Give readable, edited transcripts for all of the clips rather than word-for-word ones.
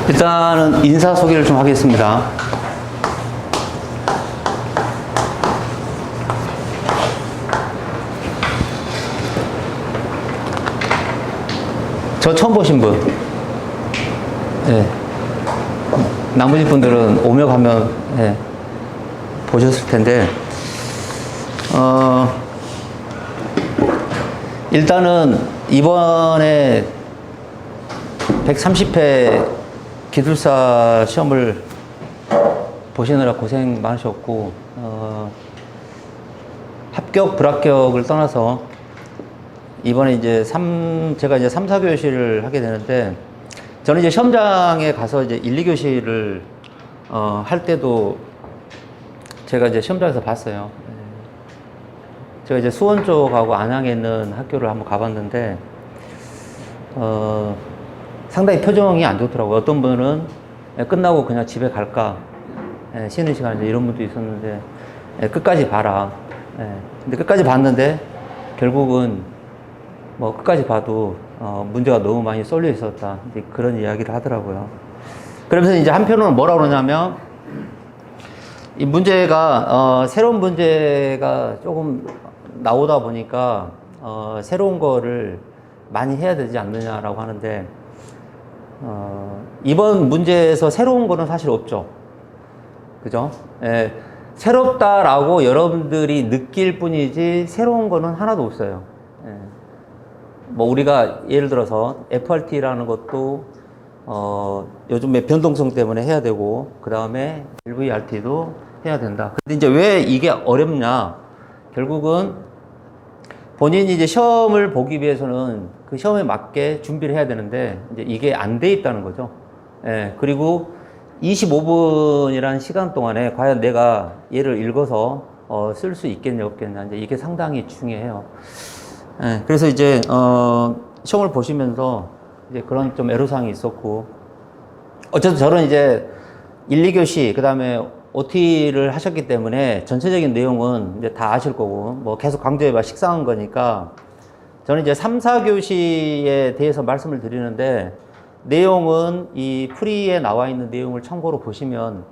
일단은 인사 소개를 좀 하겠습니다. 저 처음 보신 분? 네. 나머지 분들은 오며 가면 네, 보셨을 텐데, 일단은 이번에 130회 기술사 시험을 보시느라 고생 많으셨고, 합격, 불합격을 떠나서 이번에 이제 제가 이제 3, 4교시를 하게 되는데, 저는 이제 시험장에 가서 이제 1, 2교시를 할 때도 제가 이제 시험장에서 봤어요. 제가 이제 수원 쪽하고 안양에 있는 학교를 한번 가봤는데, 상당히 표정이 안 좋더라고요. 어떤 분은 끝나고 그냥 집에 갈까, 쉬는 시간에 이런 분도 있었는데, 끝까지 봐라. 근데 끝까지 봤는데, 결국은 뭐 끝까지 봐도 문제가 너무 많이 쏠려 있었다. 그런 이야기를 하더라고요. 그러면서 이제 한편으로는 뭐라 그러냐면, 이 문제가, 새로운 문제가 조금 나오다 보니까, 새로운 거를 많이 해야 되지 않느냐라고 하는데, 이번 문제에서 새로운 거는 사실 없죠. 그죠? 새롭다라고 여러분들이 느낄 뿐이지, 새로운 거는 하나도 없어요. 뭐, 우리가 예를 들어서 FRT라는 것도, 요즘에 변동성 때문에 해야 되고, 그 다음에 LVRT도 해야 된다. 근데 이제 왜 이게 어렵냐? 결국은 본인이 이제 시험을 보기 위해서는 그 시험에 맞게 준비를 해야 되는데, 이제 이게 안 돼 있다는 거죠. 그리고 25분이라는 시간 동안에 과연 내가 얘를 읽어서, 쓸 수 있겠냐, 없겠냐. 이제 이게 상당히 중요해요. 그래서 이제, 시험을 보시면서 이제 그런 좀 애로사항이 있었고, 어쨌든 저는 이제 1, 2교시, 그 다음에 OT를 하셨기 때문에 전체적인 내용은 이제 다 아실 거고, 뭐 계속 강조해봐 식상한 거니까, 저는 이제 3, 4교시에 대해서 말씀을 드리는데, 내용은 이 프리에 나와 있는 내용을 참고로 보시면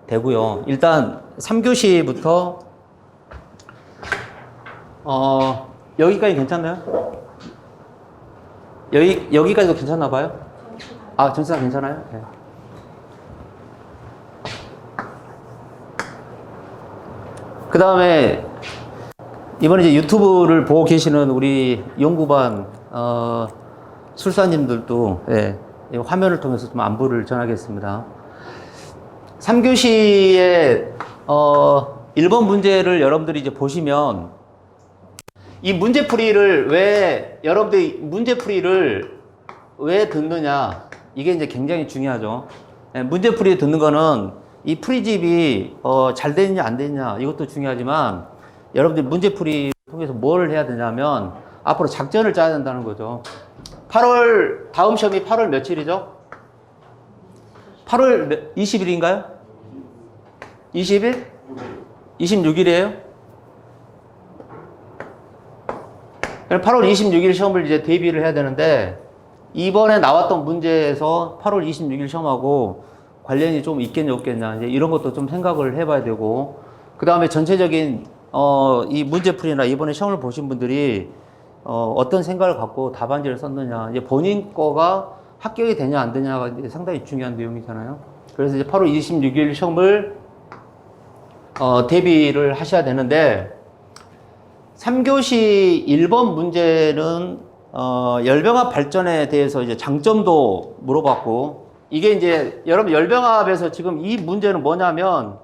되고요. 일단 3교시부터, 여기까지 괜찮나요? 여기까지도 괜찮나 봐요? 아, 전체가 괜찮아요? 네. 그 다음에, 이번에 이제 유튜브를 보고 계시는 우리 연구반, 술사님들도, 예, 화면을 통해서 좀 안부를 전하겠습니다. 3교시에, 1번 문제를 여러분들이 이제 보시면, 이 여러분들이 문제풀이를 왜 듣느냐, 이게 이제 굉장히 중요하죠. 문제풀이 듣는 거는 이 풀이집이, 잘 됐냐, 안 됐냐, 이것도 중요하지만, 여러분들이 문제풀이 통해서 뭘 해야 되냐면, 앞으로 작전을 짜야 된다는 거죠. 다음 시험이 8월 며칠이죠? 8월 20일인가요? 20일? 26일이에요? 8월 26일 시험을 이제 대비를 해야 되는데, 이번에 나왔던 문제에서 8월 26일 시험하고 관련이 좀 있겠냐, 없겠냐, 이제 이런 것도 좀 생각을 해봐야 되고, 그 다음에 전체적인, 이 문제풀이나 이번에 시험을 보신 분들이, 어떤 생각을 갖고 답안지를 썼느냐, 이제 본인 거가 합격이 되냐, 안 되냐가 이제 상당히 중요한 내용이잖아요. 그래서 이제 8월 26일 시험을, 대비를 하셔야 되는데, 3교시 1번 문제는, 열병합 발전에 대해서 이제 장점도 물어봤고, 이게 이제 여러분 열병합에서 지금 이 문제는 뭐냐면,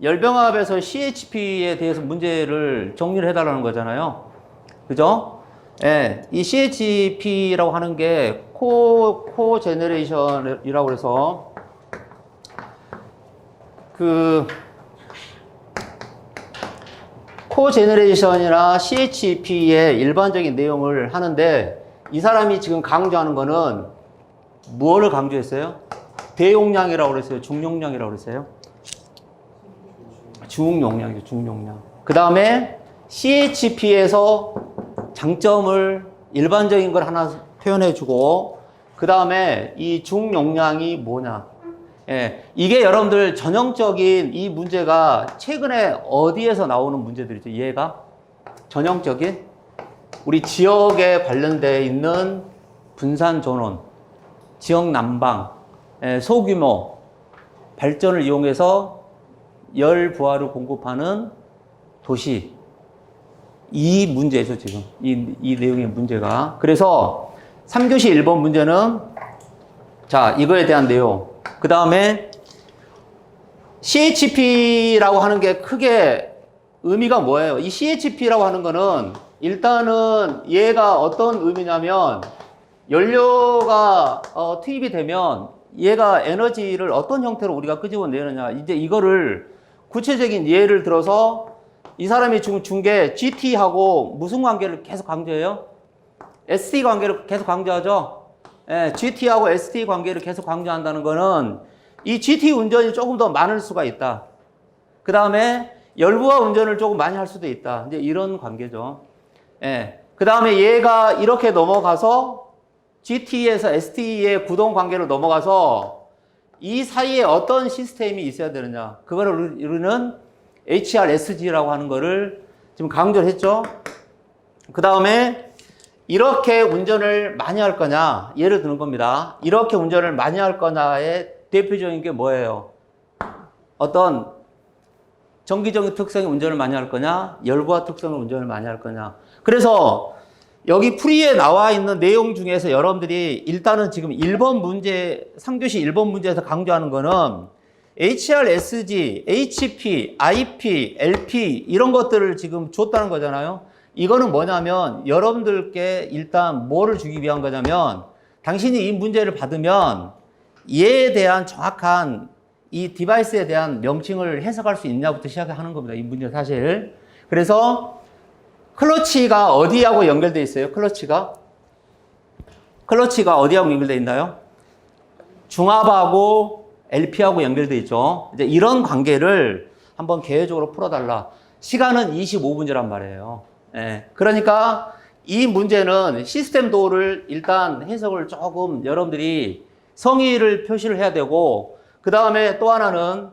열병합에서 CHP에 대해서 문제를 정리를 해달라는 거잖아요. 그죠? 예, 이 CHP라고 하는 게 코제너레이션이라고 해서 코제너레이션이나 CHP의 일반적인 내용을 하는데, 이 사람이 지금 강조하는 거는 무엇을 강조했어요? 대용량이라고 그랬어요? 중용량이라고 그랬어요? 중용량이죠, 중용량. 그 다음에 CHP에서 장점을 일반적인 걸 하나 표현해주고, 그 다음에 이 중용량이 뭐냐. 예, 이게 여러분들 전형적인 이 문제가 최근에 어디에서 나오는 문제들이죠? 얘가 전형적인 우리 지역에 관련되어 있는 분산 전원, 지역 난방, 소규모 발전을 이용해서 열 부하를 공급하는 도시. 이 문제죠, 지금. 이 내용의 문제가. 그래서 3교시 1번 문제는 자, 이거에 대한 내용. 그 다음에 CHP라고 하는 게 크게 의미가 뭐예요? 이 CHP라고 하는 거는 일단은 얘가 어떤 의미냐면 연료가 투입이 되면 얘가 에너지를 어떤 형태로 우리가 끄집어내느냐. 이제 이거를 구체적인 예를 들어서 이 사람이 준 게 GT하고 무슨 관계를 계속 강조해요? ST 관계를 계속 강조하죠. 예, GT하고 ST 관계를 계속 강조한다는 거는 이 GT 운전이 조금 더 많을 수가 있다. 그 다음에 열부하 운전을 조금 많이 할 수도 있다. 이제 이런 관계죠. 예. 그 다음에 얘가 이렇게 넘어가서 GT에서 ST의 구동 관계로 넘어가서 이 사이에 어떤 시스템이 있어야 되느냐. 그거를 우리는 HRSG라고 하는 거를 지금 강조를 했죠. 그 다음에 이렇게 운전을 많이 할 거냐. 예를 드는 겁니다. 이렇게 운전을 많이 할 거냐의 대표적인 게 뭐예요? 어떤 정기적인 특성의 운전을 많이 할 거냐, 열부하 특성의 운전을 많이 할 거냐. 그래서 여기 풀이에 나와 있는 내용 중에서 여러분들이 일단은 지금 1번 문제, 3교시 1번 문제에서 강조하는 거는 HRSG, HP, IP, LP 이런 것들을 지금 줬다는 거잖아요. 이거는 뭐냐면 여러분들께 일단 뭐를 주기 위한 거냐면 당신이 이 문제를 받으면 얘에 대한 정확한 이 디바이스에 대한 명칭을 해석할 수 있냐부터 시작하는 겁니다. 이 문제 사실. 그래서 클러치가 어디하고 연결되어 있어요? 클러치가 어디하고 연결되어 있나요? 중압하고 LP하고 연결되어 있죠. 이제 이런 관계를 한번 개요적으로 풀어달라. 시간은 25분이란 말이에요. 예. 그러니까 이 문제는 시스템 도어를 일단 해석을 조금 여러분들이 성의를 표시를 해야 되고, 그 다음에 또 하나는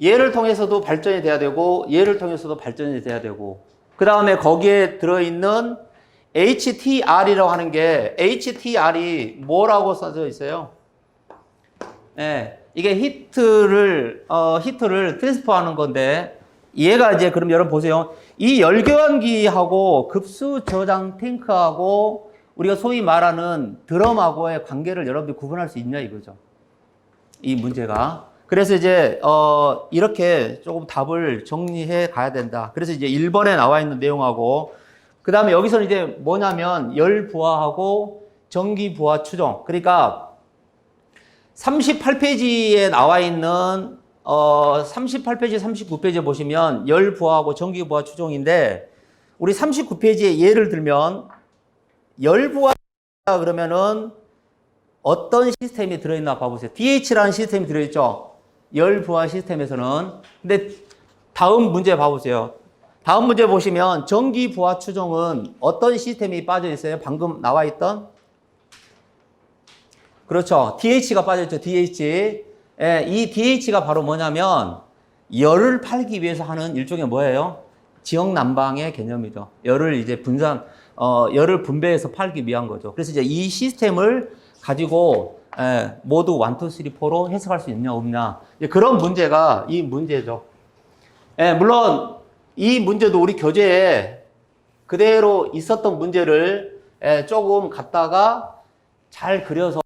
얘를 통해서도 발전이 돼야 되고 얘를 통해서도 발전이 돼야 되고, 그 다음에 거기에 들어있는 HTR이라고 하는 게 HTR이 뭐라고 써져 있어요? 네, 이게 히트를 트랜스퍼하는 건데 얘가 이제 그럼 여러분 보세요. 이 열교환기하고 급수 저장 탱크하고 우리가 소위 말하는 드럼하고의 관계를 여러분들이 구분할 수 있냐 이거죠. 이 문제가. 그래서 이제 이렇게 조금 답을 정리해 가야 된다. 그래서 이제 1번에 나와 있는 내용하고 그 다음에 여기서는 이제 뭐냐면 열 부하하고 전기 부하 추정. 그러니까 38페이지에 나와 있는 38페이지, 39페이지에 보시면 열 부하하고 전기 부하 추정인데 우리 39페이지에 예를 들면 열 부하 그러면은 어떤 시스템이 들어있나 봐보세요. DH라는 시스템이 들어있죠. 열 부하 시스템에서는. 근데 다음 문제 봐보세요. 다음 문제 보시면 전기 부하 추정은 어떤 시스템이 빠져 있어요? 방금 나와 있던? 그렇죠. DH가 빠져 있죠. DH. 예, 이 DH가 바로 뭐냐면 열을 팔기 위해서 하는 일종의 뭐예요? 지역 난방의 개념이죠. 열을 이제 열을 분배해서 팔기 위한 거죠. 그래서 이제 이 시스템을 가지고 모두 1, 2, 3, 4로 해석할 수 있냐 없냐 그런 문제가 이 문제죠. 물론 이 문제도 우리 교재에 그대로 있었던 문제를 조금 갖다가 잘 그려서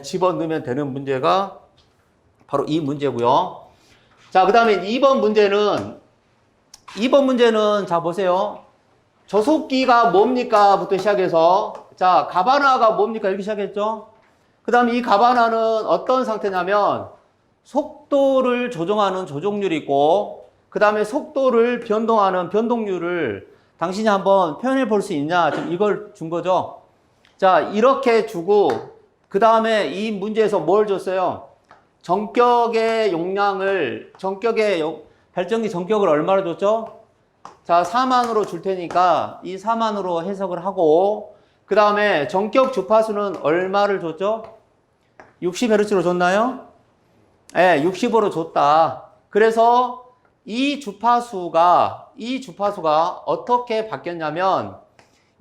집어넣으면 되는 문제가 바로 이 문제고요. 자, 그 다음에 2번 문제는 자 보세요. 저속기가 뭡니까? 부터 시작해서 자, 가바나가 뭡니까? 이렇게 시작했죠? 그 다음에 이 가바나는 어떤 상태냐면 속도를 조정하는 조종률이 있고 그 다음에 속도를 변동하는 변동률을 당신이 한번 표현해 볼 수 있냐? 지금 이걸 준 거죠? 자, 이렇게 주고 그 다음에 이 문제에서 뭘 줬어요? 전격의 용량을 발전기 전격을 얼마로 줬죠? 자, 4만으로 줄 테니까 이 4만으로 해석을 하고 그 다음에 전격 주파수는 얼마를 줬죠? 60Hz로 줬나요? 네, 65로 줬다. 그래서 이 주파수가 어떻게 바뀌었냐면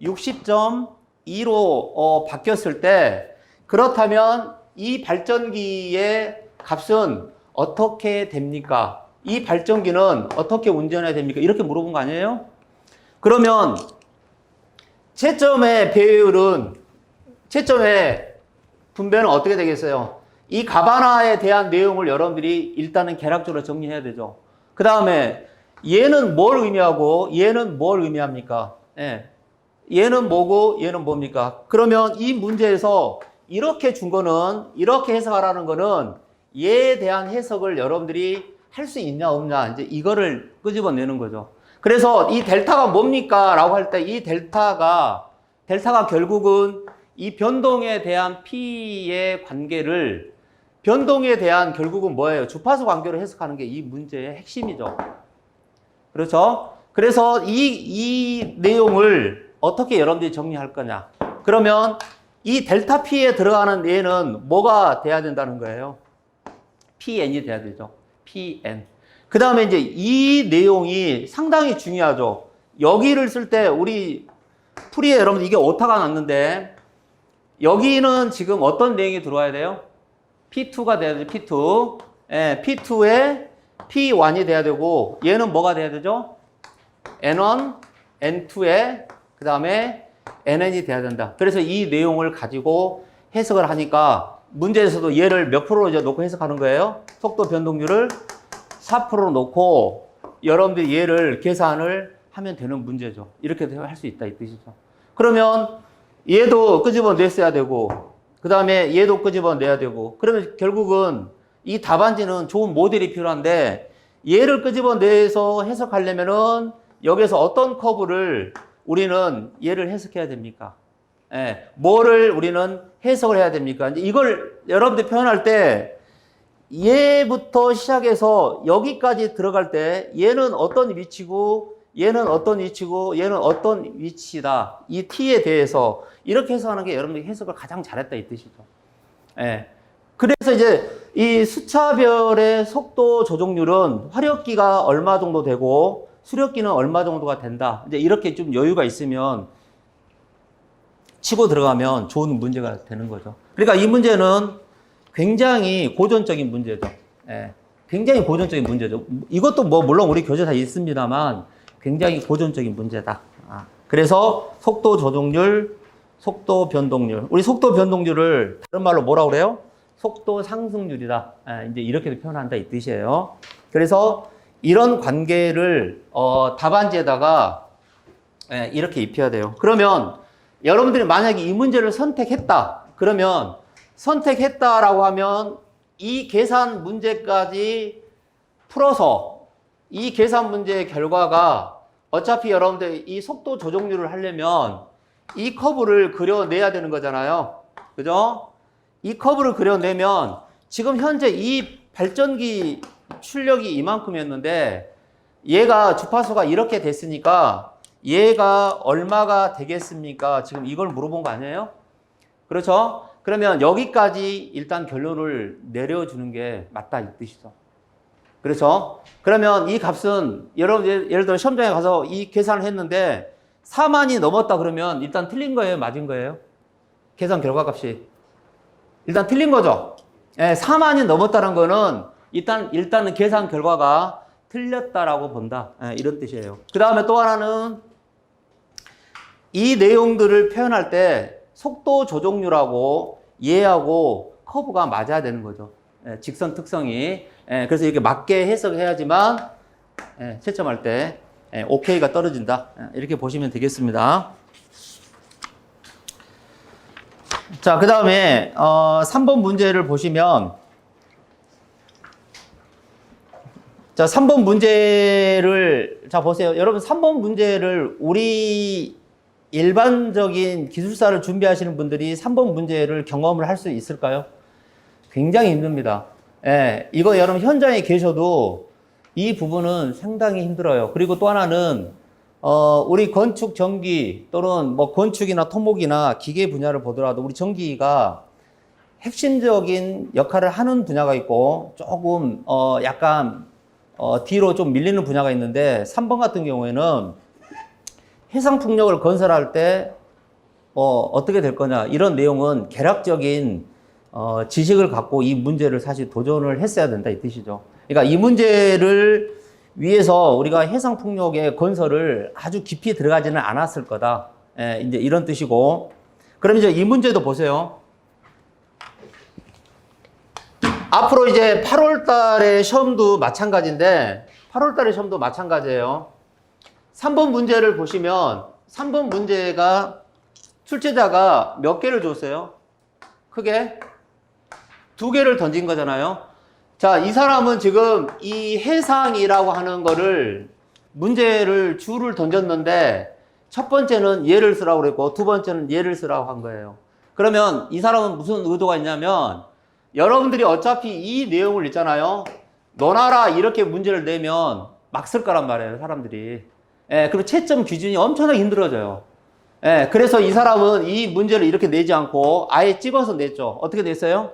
60.2로 바뀌었을 때, 그렇다면 이 발전기의 값은 어떻게 됩니까? 이 발전기는 어떻게 운전해야 됩니까? 이렇게 물어본 거 아니에요? 그러면 채점의 배율은, 채점의 분배는 어떻게 되겠어요? 이 가바나에 대한 내용을 여러분들이 일단은 개략적으로 정리해야 되죠. 그 다음에 얘는 뭘 의미하고 얘는 뭘 의미합니까? 예. 얘는 뭐고 얘는 뭡니까? 그러면 이 문제에서 이렇게 준 거는, 이렇게 해석하라는 거는 얘에 대한 해석을 여러분들이 할 수 있냐 없냐, 이제 이거를 끄집어내는 거죠. 그래서 이 델타가 뭡니까? 라고 할 때 이 델타가 결국은 이 변동에 대한 P의 관계를, 변동에 대한 결국은 뭐예요? 주파수 관계로 해석하는 게 이 문제의 핵심이죠. 그렇죠? 그래서 이 내용을 어떻게 여러분들이 정리할 거냐? 그러면 이 델타 P에 들어가는 얘는 뭐가 돼야 된다는 거예요? PN이 돼야 되죠. PN. 그 다음에 이제 이 내용이 상당히 중요하죠. 여기를 쓸 때 우리 풀이에 여러분 이게 오타가 났는데, 여기는 지금 어떤 내용이 들어와야 돼요? P2가 돼야 되죠. P2. 예, P2에 P1이 돼야 되고, 얘는 뭐가 돼야 되죠? N1, N2에 그 다음에 NN이 돼야 된다. 그래서 이 내용을 가지고 해석을 하니까 문제에서도 얘를 몇 프로로 이제 놓고 해석하는 거예요? 속도 변동률을 4%로 놓고 여러분들이 얘를 계산을 하면 되는 문제죠. 이렇게 할 수 있다 이 뜻이죠. 그러면 얘도 끄집어냈어야 되고, 그 다음에 얘도 끄집어내야 되고, 그러면 결국은 이 답안지는 좋은 모델이 필요한데, 얘를 끄집어내서 해석하려면은 여기서 어떤 커브를 우리는 얘를 해석해야 됩니까? 예, 뭐를 우리는 해석을 해야 됩니까? 이걸 여러분들 표현할 때 얘부터 시작해서 여기까지 들어갈 때 얘는 어떤 위치고 얘는 어떤 위치고 얘는 어떤 위치다. 이 T에 대해서 이렇게 해석하는 게 여러분들이 해석을 가장 잘했다 이 뜻이죠. 예. 그래서 이제 이 수차별의 속도 조종률은 화력기가 얼마 정도 되고 수력기는 얼마 정도가 된다. 이제 이렇게 좀 여유가 있으면 치고 들어가면 좋은 문제가 되는 거죠. 그러니까 이 문제는 굉장히 고전적인 문제죠. 예. 굉장히 고전적인 문제죠. 이것도 뭐 물론 우리 교재 다 있습니다만 굉장히 고전적인 문제다. 그래서 속도 조종률, 속도 변동률. 우리 속도 변동률을 다른 말로 뭐라고 그래요? 속도 상승률이다. 이제 이렇게도 표현한다 이 뜻이에요. 그래서 이런 관계를 답안지에다가 이렇게 입혀야 돼요. 그러면 여러분들이 만약에 이 문제를 선택했다. 그러면 선택했다라고 하면 이 계산 문제까지 풀어서 이 계산 문제의 결과가 어차피 여러분들 이 속도 조종률을 하려면 이 커브를 그려내야 되는 거잖아요. 그죠? 이 커브를 그려내면 지금 현재 이 발전기 출력이 이만큼이었는데 얘가 주파수가 이렇게 됐으니까 얘가 얼마가 되겠습니까? 지금 이걸 물어본 거 아니에요? 그렇죠? 그러면 여기까지 일단 결론을 내려주는 게 맞다 이 뜻이죠. 그렇죠? 그러면 이 값은 여러분 예를 들어 시험장에 가서 이 계산을 했는데 4만이 넘었다 그러면 일단 틀린 거예요? 맞은 거예요? 계산 결과값이. 일단 틀린 거죠? 예, 4만이 넘었다는 거는 일단은 계산 결과가 틀렸다라고 본다. 예, 이런 뜻이에요. 그 다음에 또 하나는 이 내용들을 표현할 때 속도 조종률하고 얘하고 커브가 맞아야 되는 거죠. 예, 직선 특성이. 예, 그래서 이렇게 맞게 해석해야지만 채점할 때 OK가 떨어진다. 이렇게 보시면 되겠습니다. 자, 그 다음에 3번 문제를 보시면 자, 3번 문제를 자 보세요. 여러분 3번 문제를 우리 일반적인 기술사를 준비하시는 분들이 3번 문제를 경험을 할 수 있을까요? 굉장히 힘듭니다. 예, 이거 여러분 현장에 계셔도 이 부분은 상당히 힘들어요. 그리고 또 하나는 우리 건축 전기 또는 뭐 건축이나 토목이나 기계 분야를 보더라도 우리 전기가 핵심적인 역할을 하는 분야가 있고 조금 약간 뒤로 좀 밀리는 분야가 있는데 3번 같은 경우에는 해상풍력을 건설할 때 어떻게 될 거냐 이런 내용은 개략적인 지식을 갖고 이 문제를 사실 도전을 했어야 된다 이 뜻이죠. 그러니까 이 문제를 위해서 우리가 해상풍력의 건설을 아주 깊이 들어가지는 않았을 거다. 예, 이제 이런 뜻이고. 그럼 이제 이 문제도 보세요. 앞으로 이제 8월 달에 시험도 마찬가지인데 8월 달에 시험도 마찬가지예요. 3번 문제를 보시면 3번 문제가 출제자가 몇 개를 줬어요? 크게 2개를 던진 거잖아요. 자, 이 사람은 지금 이 해상이라고 하는 거를 문제를 줄을 던졌는데 첫 번째는 얘를 쓰라고 그랬고 두 번째는 얘를 쓰라고 한 거예요. 그러면 이 사람은 무슨 의도가 있냐면 여러분들이 어차피 이 내용을 있잖아요. 너나라 이렇게 문제를 내면 막 쓸 거란 말이에요, 사람들이. 예, 그리고 채점 기준이 엄청나게 힘들어져요. 예, 그래서 이 사람은 이 문제를 이렇게 내지 않고 아예 찍어서 냈죠. 어떻게 냈어요?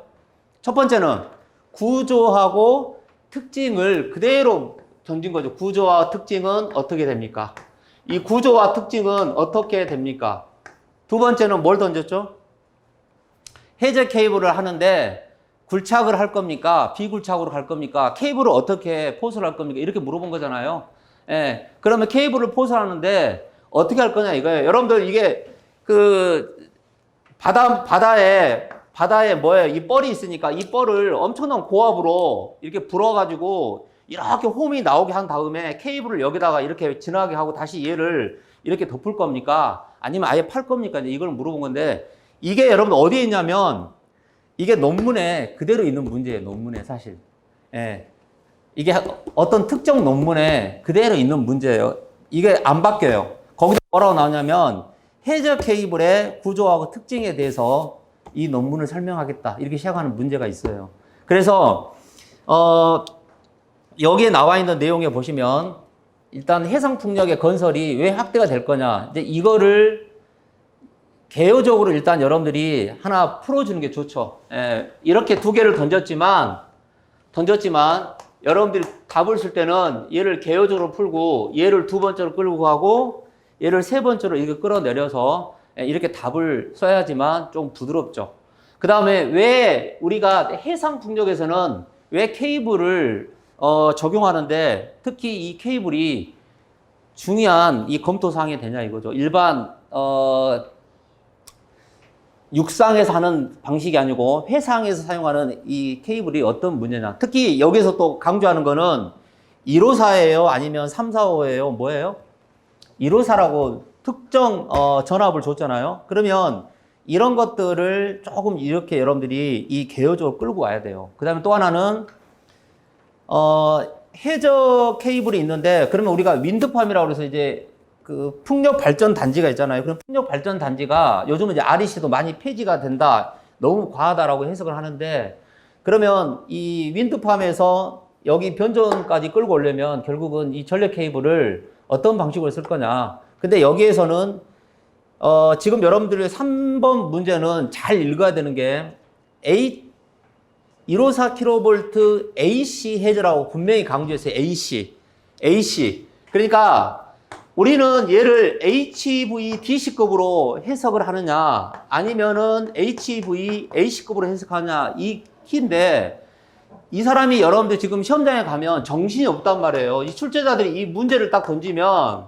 첫 번째는 구조하고 특징을 그대로 던진 거죠. 구조와 특징은 어떻게 됩니까? 이 구조와 특징은 어떻게 됩니까? 두 번째는 뭘 던졌죠? 해제 케이블을 하는데 굴착을 할 겁니까? 비굴착으로 갈 겁니까? 케이블을 어떻게 포설할 할 겁니까? 이렇게 물어본 거잖아요. 예. 그러면 케이블을 포설하는데 어떻게 할 거냐 이거예요. 여러분들 이게 바다에 뭐예요? 이 뻘이 있으니까 이 뻘을 엄청난 고압으로 이렇게 불어가지고 이렇게 홈이 나오게 한 다음에 케이블을 여기다가 이렇게 지나게 하고 다시 얘를 이렇게 덮을 겁니까? 아니면 아예 팔 겁니까? 이걸 물어본 건데 이게 여러분 어디에 있냐면 이게 논문에 그대로 있는 문제예요. 논문에 사실. 예. 이게 어떤 특정 논문에 그대로 있는 문제예요. 이게 안 바뀌어요. 거기서 뭐라고 나오냐면 해저 케이블의 구조하고 특징에 대해서 이 논문을 설명하겠다. 이렇게 시작하는 문제가 있어요. 그래서 여기에 나와 있는 내용에 보시면 일단 해상풍력의 건설이 왜 확대가 될 거냐. 이제 이거를 개요적으로 일단 여러분들이 하나 풀어주는 게 좋죠. 예, 이렇게 2개를 던졌지만 여러분들이 답을 쓸 때는 얘를 개요적으로 풀고 얘를 2번째로 끌고 가고 얘를 3번째로 이렇게 끌어내려서 이렇게 답을 써야지만 좀 부드럽죠. 그 다음에 왜 우리가 해상풍력에서는 왜 케이블을 적용하는데 특히 이 케이블이 중요한 이 검토사항이 되냐 이거죠. 일반 육상에서 하는 방식이 아니고 해상에서 사용하는 이 케이블이 어떤 문제냐. 특히 여기서 또 강조하는 거는 1호사예요? 아니면 345예요? 뭐예요? 1호사라고 특정 전압을 줬잖아요. 그러면 이런 것들을 조금 이렇게 여러분들이 이 개요적으로 끌고 와야 돼요. 그 다음에 또 하나는 해저 케이블이 있는데 그러면 우리가 윈드팜이라고 해서 이제 그 풍력 발전 단지가 있잖아요. 그럼 풍력 발전 단지가 요즘은 이제 REC도 많이 폐지가 된다. 너무 과하다라고 해석을 하는데 그러면 이 윈드팜에서 여기 변전까지 끌고 오려면 결국은 이 전력 케이블을 어떤 방식으로 쓸 거냐. 근데 여기에서는 지금 여러분들의 3번 문제는 잘 읽어야 되는 게 154kV AC 해저라고 분명히 강조했어요. AC. 그러니까 우리는 얘를 HVDC급으로 해석을 하느냐 아니면은 HVAC급으로 해석하느냐 이 키인데 이 사람이 여러분들 지금 시험장에 가면 정신이 없단 말이에요. 이 출제자들이 이 문제를 딱 던지면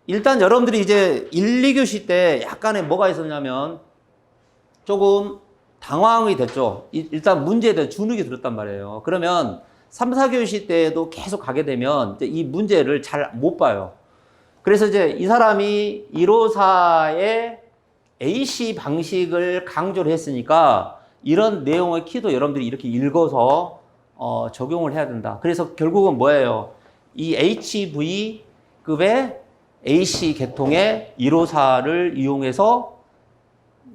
일단 여러분들이 이제 1, 2교시 때 약간의 뭐가 있었냐면 조금 당황이 됐죠. 일단 문제에 대해 주눅이 들었단 말이에요. 그러면 3, 4교시 때도 계속 가게 되면 이제 이 문제를 잘 못 봐요. 그래서 이제 이 사람이 154의 AC 방식을 강조를 했으니까 이런 내용의 키도 여러분들이 이렇게 읽어서 적용을 해야 된다. 그래서 결국은 뭐예요? 이 HV급의 AC 계통의 154를 이용해서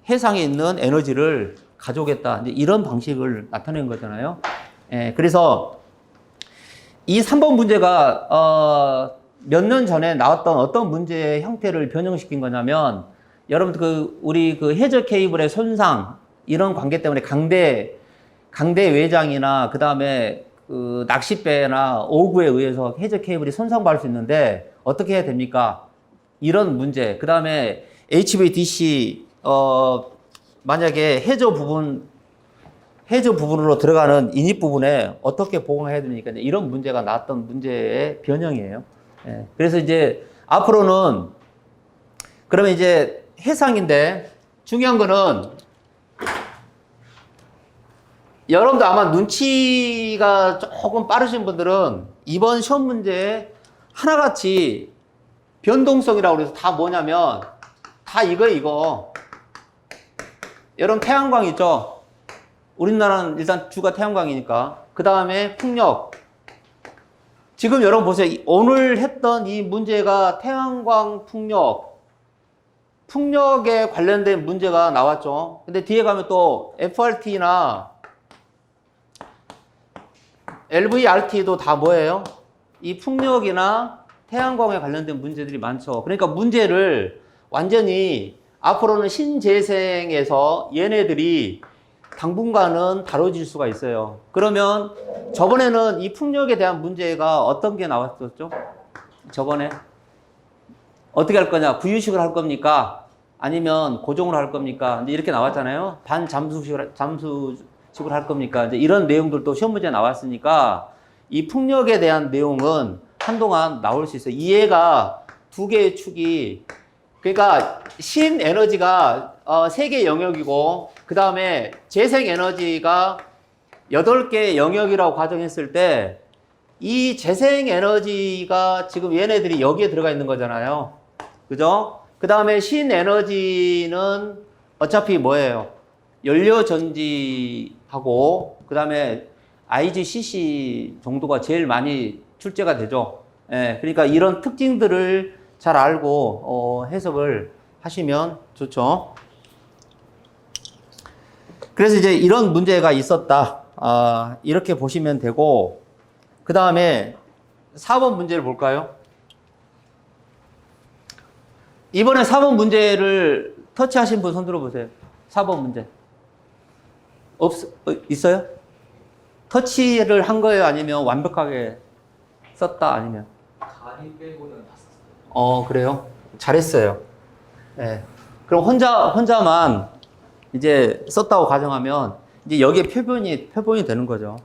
해상에 있는 에너지를 가져오겠다. 이제 이런 방식을 나타낸 거잖아요. 예, 그래서 이 3번 문제가 몇 년 전에 나왔던 어떤 문제의 형태를 변형시킨 거냐면, 여러분 우리 해저 케이블의 손상, 이런 관계 때문에 강대 외장이나 그 다음에 그 낚싯배나 오구에 의해서 해저 케이블이 손상받을 수 있는데 어떻게 해야 됩니까? 이런 문제. 그 다음에 HVDC 만약에 해저 부분으로 들어가는 인입 부분에 어떻게 보강해야 됩니까? 이런 문제가 나왔던 문제의 변형이에요. 예. 그래서 이제 앞으로는 그러면 이제 해상인데 중요한 거는 여러분도 아마 눈치가 조금 빠르신 분들은 이번 시험 문제에 하나같이 변동성이라고 해서 다 뭐냐면 다 이거 여러분 태양광 있죠? 우리나라는 일단 주가 태양광이니까. 그 다음에 풍력. 지금 여러분 보세요. 오늘 했던 이 문제가 태양광 풍력에 관련된 문제가 나왔죠. 근데 뒤에 가면 또 FRT나 LVRT도 다 뭐예요? 이 풍력이나 태양광에 관련된 문제들이 많죠. 그러니까 문제를 완전히 앞으로는 신재생에서 얘네들이 당분간은 다뤄질 수가 있어요. 그러면 저번에는 이 풍력에 대한 문제가 어떤 게 나왔었죠? 저번에 어떻게 할 거냐? 부유식을 할 겁니까? 아니면 고정으로 할 겁니까? 이제 이렇게 나왔잖아요. 잠수식을 할 겁니까? 이제 이런 내용들도 시험 문제 나왔으니까 이 풍력에 대한 내용은 한동안 나올 수 있어요. 이해가 두 개의 축이, 그러니까 신에너지가 3개 영역이고 그 다음에 재생에너지가 8개 영역이라고 가정했을 때 이 재생에너지가 지금 얘네들이 여기에 들어가 있는 거잖아요. 그죠? 그 다음에 신에너지는 어차피 뭐예요? 연료전지하고 그 다음에 IGCC 정도가 제일 많이 출제가 되죠. 예, 그러니까 이런 특징들을 잘 알고 해석을 하시면 좋죠. 그래서 이제 이런 문제가 있었다. 이렇게 보시면 되고, 그 다음에 4번 문제를 볼까요? 이번에 4번 문제를 터치하신 분 손 들어보세요. 4번 문제. 있어요? 터치를 한 거예요? 아니면 완벽하게 썼다? 아니면? 간이 빼고는 다 썼어요. 그래요? 잘했어요. 네. 그럼 혼자만 이제 썼다고 가정하면 이제 여기에 표본이 되는 거죠.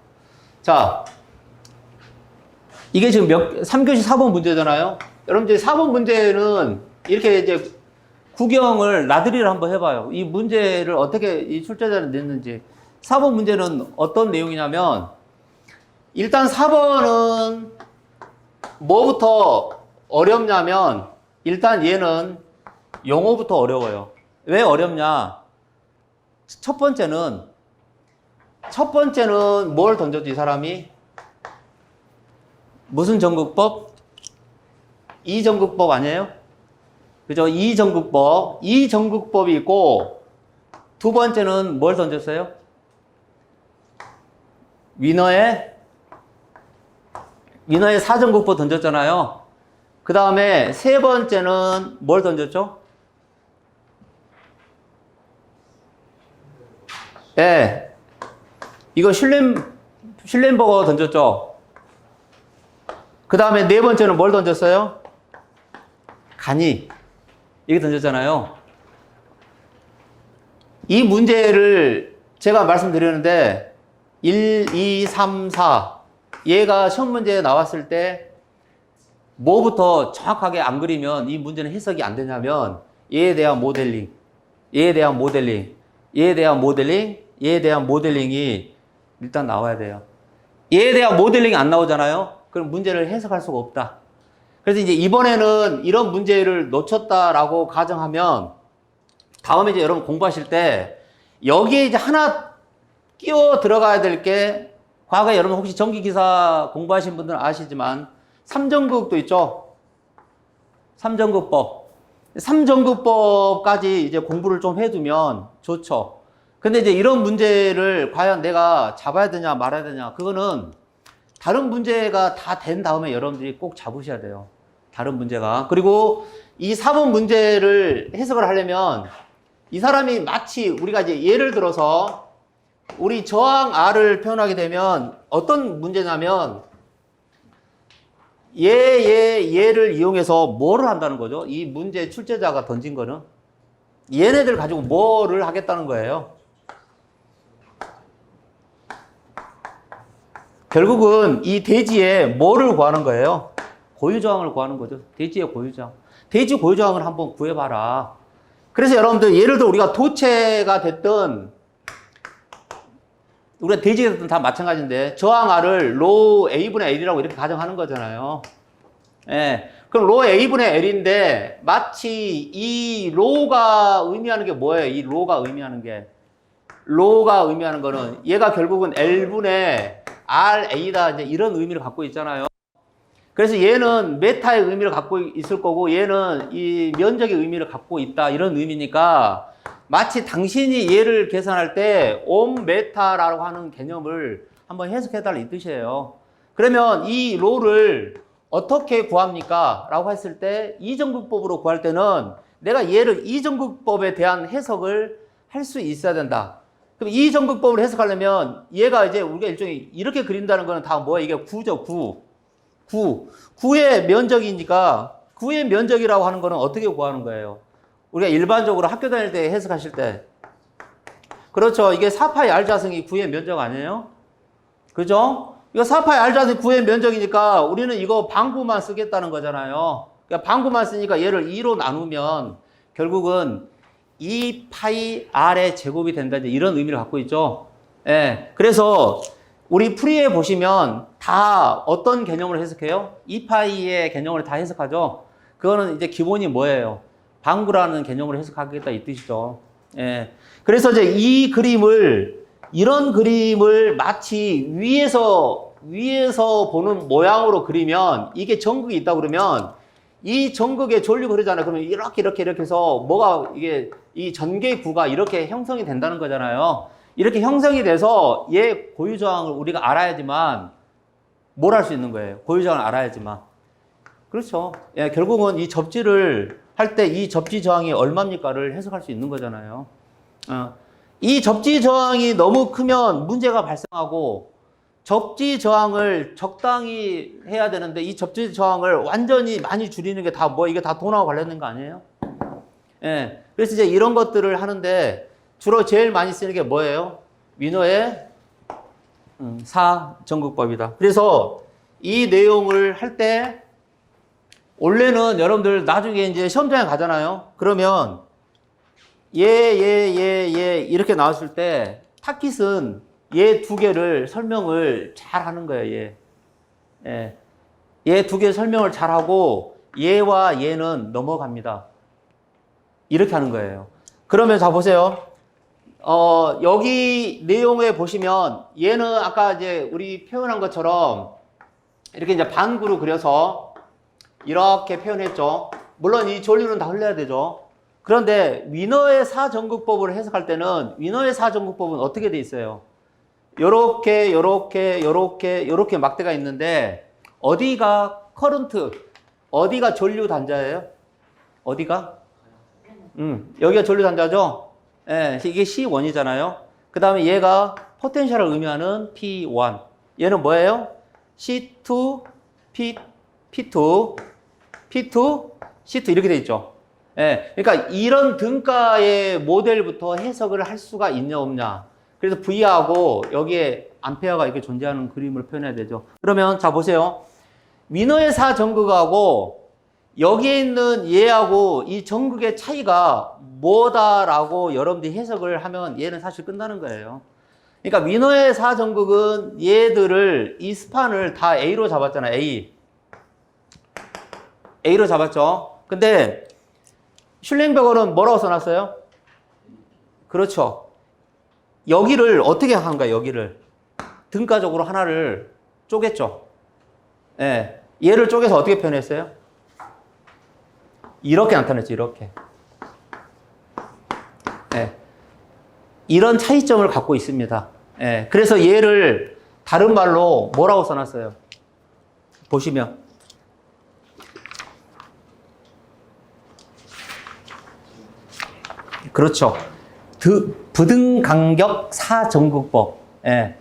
자, 이게 지금 3교시 4번 문제잖아요. 여러분 이제 4번 문제는 이렇게 이제 구경을 나들이를 한번 해봐요. 이 문제를 어떻게 이 출제자는 냈는지. 4번 문제는 어떤 내용이냐면, 일단 4번은 뭐부터 어렵냐면, 일단 얘는 용어부터 어려워요. 왜 어렵냐? 첫 번째는 뭘 던졌지, 이 사람이? 무슨 전국법? 이전국법 아니에요? 그죠? 이전국법이 있고, 두 번째는 뭘 던졌어요? 위너의 사전국법 던졌잖아요. 그 다음에 세 번째는 뭘 던졌죠? 예. 이거 슐렌버거 던졌죠? 그 다음에 네 번째는 뭘 던졌어요? 간이. 이게 던졌잖아요. 이 문제를 제가 말씀드렸는데 1, 2, 3, 4 얘가 시험 문제에 나왔을 때 뭐부터 정확하게 안 그리면 이 문제는 해석이 안 되냐면 얘에 대한 모델링, 얘에 대한 모델링이 일단 나와야 돼요. 얘에 대한 모델링이 안 나오잖아요. 그럼 문제를 해석할 수가 없다. 그래서 이제 이번에는 이런 문제를 놓쳤다라고 가정하면 다음에 이제 여러분 공부하실 때 여기에 이제 하나 끼워 들어가야 될 게, 과거에 여러분 혹시 전기기사 공부하신 분들은 아시지만 삼전극도 있죠. 삼전극법까지 이제 공부를 좀 해두면 좋죠. 근데 이제 이런 문제를 과연 내가 잡아야 되냐 말아야 되냐, 그거는 다른 문제가 다 된 다음에 여러분들이 꼭 잡으셔야 돼요. 다른 문제가. 그리고 이 4번 문제를 해석을 하려면 이 사람이 마치 우리가 이제 예를 들어서 우리 저항 R을 표현하게 되면 어떤 문제냐면 얘를 이용해서 뭐를 한다는 거죠? 이 문제 출제자가 던진 거는 얘네들 가지고 뭐를 하겠다는 거예요? 결국은 이 대지에 뭐를 구하는 거예요? 고유저항을 구하는 거죠. 대지의 고유저항. 대지 고유저항을 한번 구해봐라. 그래서 여러분들 예를 들어 우리가 도체가 됐든 우리가 대지가 됐든 다 마찬가지인데 저항 R을 로 A분의 L이라고 이렇게 가정하는 거잖아요. 예. 그럼 로 A분의 L인데 마치 이 로가 의미하는 게 뭐예요? 이 로가 의미하는 게. 로가 의미하는 거는 얘가 결국은 L분의 RA다 이제 이런 의미를 갖고 있잖아요. 그래서 얘는 메타의 의미를 갖고 있을 거고 얘는 이 면적의 의미를 갖고 있다 이런 의미니까 마치 당신이 얘를 계산할 때 옴 메타라고 하는 개념을 한번 해석해달라 이 뜻이에요. 그러면 이 로를 어떻게 구합니까? 라고 했을 때 이정극법으로 구할 때는 내가 얘를 이정극법에 대한 해석을 할 수 있어야 된다. 그럼 이정극법을 해석하려면 얘가 이제 우리가 일종의 이렇게 그린다는 거는 다 뭐야? 이게 구죠, 구. 구의 면적이니까 구의 면적이라고 하는 거는 어떻게 구하는 거예요? 우리가 일반적으로 학교 다닐 때 해석하실 때 그렇죠. 이게 4파이 R자승이 구의 면적 아니에요? 그죠? 이거 4파이 R자승이 구의 면적이니까 우리는 이거 방구만 쓰겠다는 거잖아요. 그러니까 방구만 쓰니까 얘를 2로 나누면 결국은 2파이 R의 제곱이 된다. 이런 의미를 갖고 있죠. 예. 그래서 우리 풀이에 보시면 다 어떤 개념을 해석해요? 2파이의 개념을 다 해석하죠. 그거는 이제 기본이 뭐예요? 방구라는 개념을 해석하겠다 이 뜻이죠. 예. 그래서 이제 이 그림을 이런 그림을 마치 위에서 보는 모양으로 그리면 이게 전극이 있다 그러면 이 전극에 전류가 흐르잖아요. 그러면 이렇게 해서 뭐가 이게 이 전개구가 이렇게 형성이 된다는 거잖아요. 이렇게 형성이 돼서 얘 고유저항을 우리가 알아야지만 뭘 할 수 있는 거예요? 고유저항을 알아야지만. 그렇죠. 예, 결국은 이 접지를 할 때 이 접지 저항이 얼마입니까를 해석할 수 있는 거잖아요. 이 접지 저항이 너무 크면 문제가 발생하고 접지 저항을 적당히 해야 되는데 이 접지 저항을 완전히 많이 줄이는 게 다 이게 다 돈하고 관련된 거 아니에요? 예. 그래서 이제 이런 것들을 하는데 주로 제일 많이 쓰는 게 뭐예요? 위너의 사정극법이다. 그래서 이 내용을 할 때 원래는 여러분들 나중에 이제 시험장에 가잖아요. 그러면 이렇게 나왔을 때 타깃은 얘 두 개를 설명을 잘 하는 거예요. 얘 두 개 설명을 잘 하고 얘와 얘는 넘어갑니다. 이렇게 하는 거예요. 그러면 자 보세요. 여기 내용에 보시면 얘는 아까 이제 우리 표현한 것처럼 이렇게 이제 반구로 그려서 이렇게 표현했죠. 물론 이 전류는 다 흘려야 되죠. 그런데 위너의 사전극법을 해석할 때는 위너의 사전극법은 어떻게 돼 있어요? 요렇게 막대가 있는데 어디가 커런트, 어디가 전류 단자예요? 어디가? 여기가 전류 단자죠? 예, 이게 C1이잖아요. 그 다음에 얘가 포텐셜을 의미하는 P1. 얘는 뭐예요? C2, P2, C2 이렇게 돼 있죠. 예, 그러니까 이런 등가의 모델부터 해석을 할 수가 있냐 없냐. 그래서 V하고 여기에 암페어가 이렇게 존재하는 그림을 표현해야 되죠. 그러면 자 보세요. 위너의 사전극하고 여기에 있는 얘하고 이 전극의 차이가 뭐다라고 여러분들이 해석을 하면 얘는 사실 끝나는 거예요. 그러니까 위너의 사전극은 얘들을 이 스판을 다 A로 잡았잖아요. A로 잡았죠. 근데 슐랭베거는 뭐라고 써놨어요? 그렇죠. 여기를 어떻게 한 거야? 여기를 등가적으로 하나를 쪼갰죠. 예, 얘를 쪼개서 어떻게 표현했어요? 이렇게 나타냈죠. 이렇게. 예, 이런 차이점을 갖고 있습니다. 예, 그래서 얘를 다른 말로 뭐라고 써놨어요? 보시면 그렇죠. 부등간격 사정극법. 예.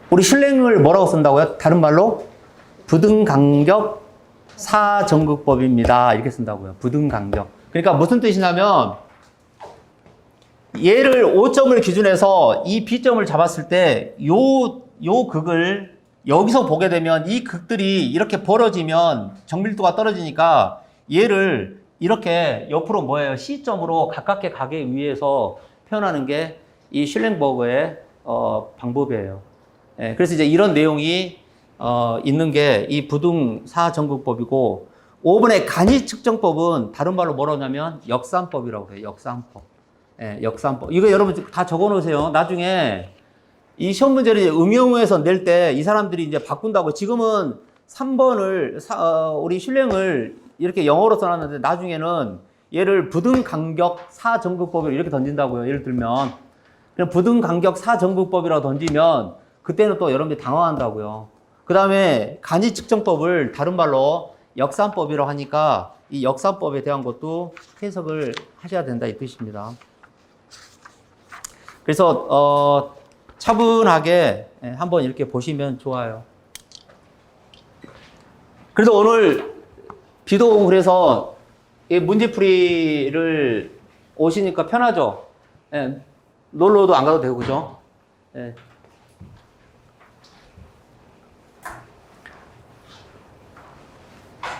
우리 실랭을 뭐라고 쓴다고요? 다른 말로 부등간격 사정극법입니다. 이렇게 쓴다고요. 부등간격. 그러니까 무슨 뜻이냐면 얘를 5점을 기준해서 이 B점을 잡았을 때 요 극을 여기서 보게 되면 이 극들이 이렇게 벌어지면 정밀도가 떨어지니까 얘를 이렇게 옆으로 뭐예요? C점으로 가깝게 가기 위해서 표현하는 게 이 슐랭버그의 방법이에요. 예, 그래서 이제 이런 내용이 있는 게 이 부등사정극법이고 5번의 간이측정법은 다른 말로 뭐라고 하냐면 역산법이라고 해요. 역산법. 예, 역산법. 이거 여러분 다 적어 놓으세요. 나중에 이 시험 문제를 이제 응용해서 낼 때 이 사람들이 이제 바꾼다고. 지금은 3번을 우리 슐랭을 이렇게 영어로 써놨는데 나중에는 얘를 부등간격 사정극법으로 이렇게 던진다고요. 예를 들면 그냥 부등간격 사정극법이라고 던지면 그때는 또 여러분들이 당황한다고요. 그 다음에 간이측정법을 다른 말로 역산법이라고 하니까 이 역산법에 대한 것도 해석을 하셔야 된다 이 뜻입니다. 그래서 차분하게 한번 이렇게 보시면 좋아요. 그래도 오늘 비도 그래서 이 문제풀이를 오시니까 편하죠. 예, 놀러도 안 가도 되고 그죠? 예.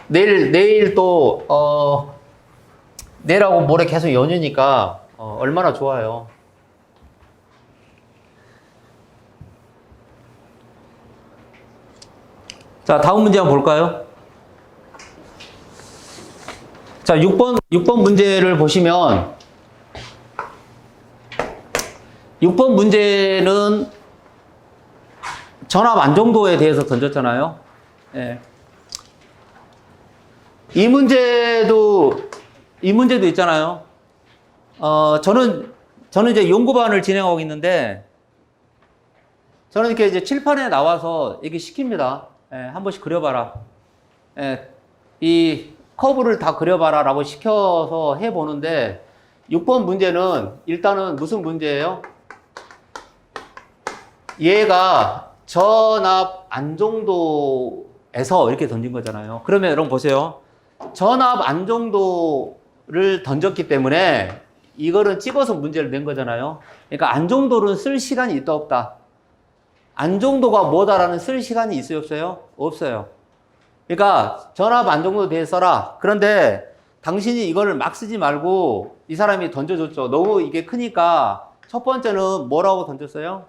내일 또 내일하고 모레 계속 연휴니까 얼마나 좋아요. 자, 다음 문제 한번 볼까요? 자, 6번 문제를 보시면 6번 문제는 전압 안정도에 대해서 던졌잖아요. 예. 이 문제도 있잖아요. 저는 이제 연구반을 진행하고 있는데, 저는 이렇게 이제 칠판에 나와서 이렇게 시킵니다. 예, 한 번씩 그려봐라. 예, 이 커브를 다 그려봐라 라고 시켜서 해보는데, 6번 문제는 일단은 무슨 문제예요? 얘가 전압 안정도에서 이렇게 던진 거잖아요. 그러면 여러분 보세요. 전압 안정도를 던졌기 때문에 이거를 찍어서 문제를 낸 거잖아요. 그러니까 안정도를 쓸 시간이 있다 없다. 안정도가 뭐다라는 쓸 시간이 있어요 없어요? 없어요. 그러니까 전압 안정도 대해 써라. 그런데 당신이 이거를 막 쓰지 말고 이 사람이 던져줬죠. 너무 이게 크니까 첫 번째는 뭐라고 던졌어요?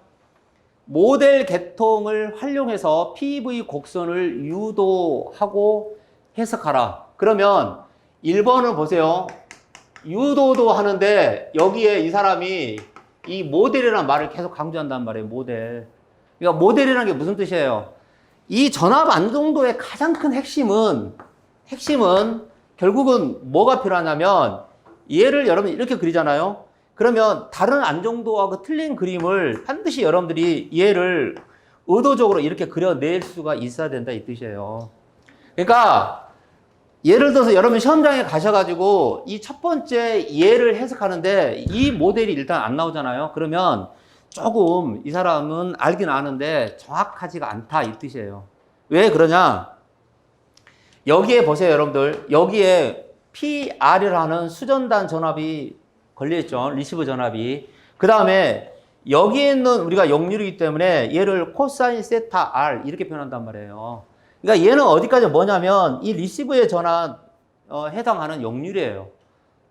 모델 계통을 활용해서 PV 곡선을 유도하고 해석하라. 그러면 1번을 보세요. 유도도 하는데 여기에 이 사람이 이 모델이라는 말을 계속 강조한단 말이에요. 모델. 그러니까 모델이라는 게 무슨 뜻이에요? 이 전압 안정도의 가장 큰 핵심은 결국은 뭐가 필요하냐면 얘를 여러분 이렇게 그리잖아요. 그러면 다른 안정도하고 틀린 그림을 반드시 여러분들이 얘를 의도적으로 이렇게 그려낼 수가 있어야 된다 이 뜻이에요. 그러니까 예를 들어서 여러분 시험장에 가셔가지고 이 첫 번째 예를 해석하는데 이 모델이 일단 안 나오잖아요. 그러면 조금 이 사람은 알긴 아는데 정확하지가 않다 이 뜻이에요. 왜 그러냐? 여기에 보세요 여러분들. 여기에 PR이라는 수전단 전압이 걸려있죠. 리시브 전압이. 그 다음에 여기에 있는 우리가 역률이기 때문에 얘를 코사인 세타 R 이렇게 표현한단 말이에요. 그러니까 얘는 어디까지 뭐냐면 이 리시브의 전압 해당하는 역률이에요.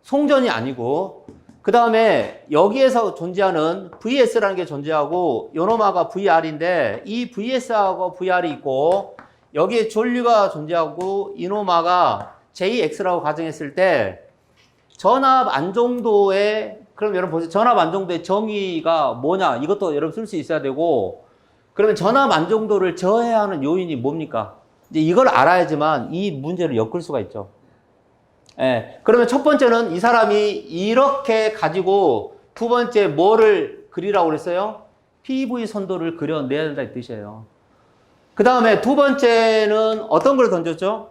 송전이 아니고. 그 다음에 여기에서 존재하는 VS라는 게 존재하고 요노마가 VR인데 이 VS하고 VR이 있고 여기에 전류가 존재하고 이노마가 JX라고 가정했을 때 전압 안정도의 그럼 여러분 보세요. 전압 안정도의 정의가 뭐냐? 이것도 여러분 쓸 수 있어야 되고 그러면 전압 안정도를 저해하는 요인이 뭡니까? 이제 이걸 알아야지만 이 문제를 엮을 수가 있죠. 예. 그러면 첫 번째는 이 사람이 이렇게 가지고 두 번째 뭐를 그리라고 그랬어요? PV 선도를 그려내야 된다 이 뜻이에요. 그 다음에 두 번째는 어떤 걸 던졌죠?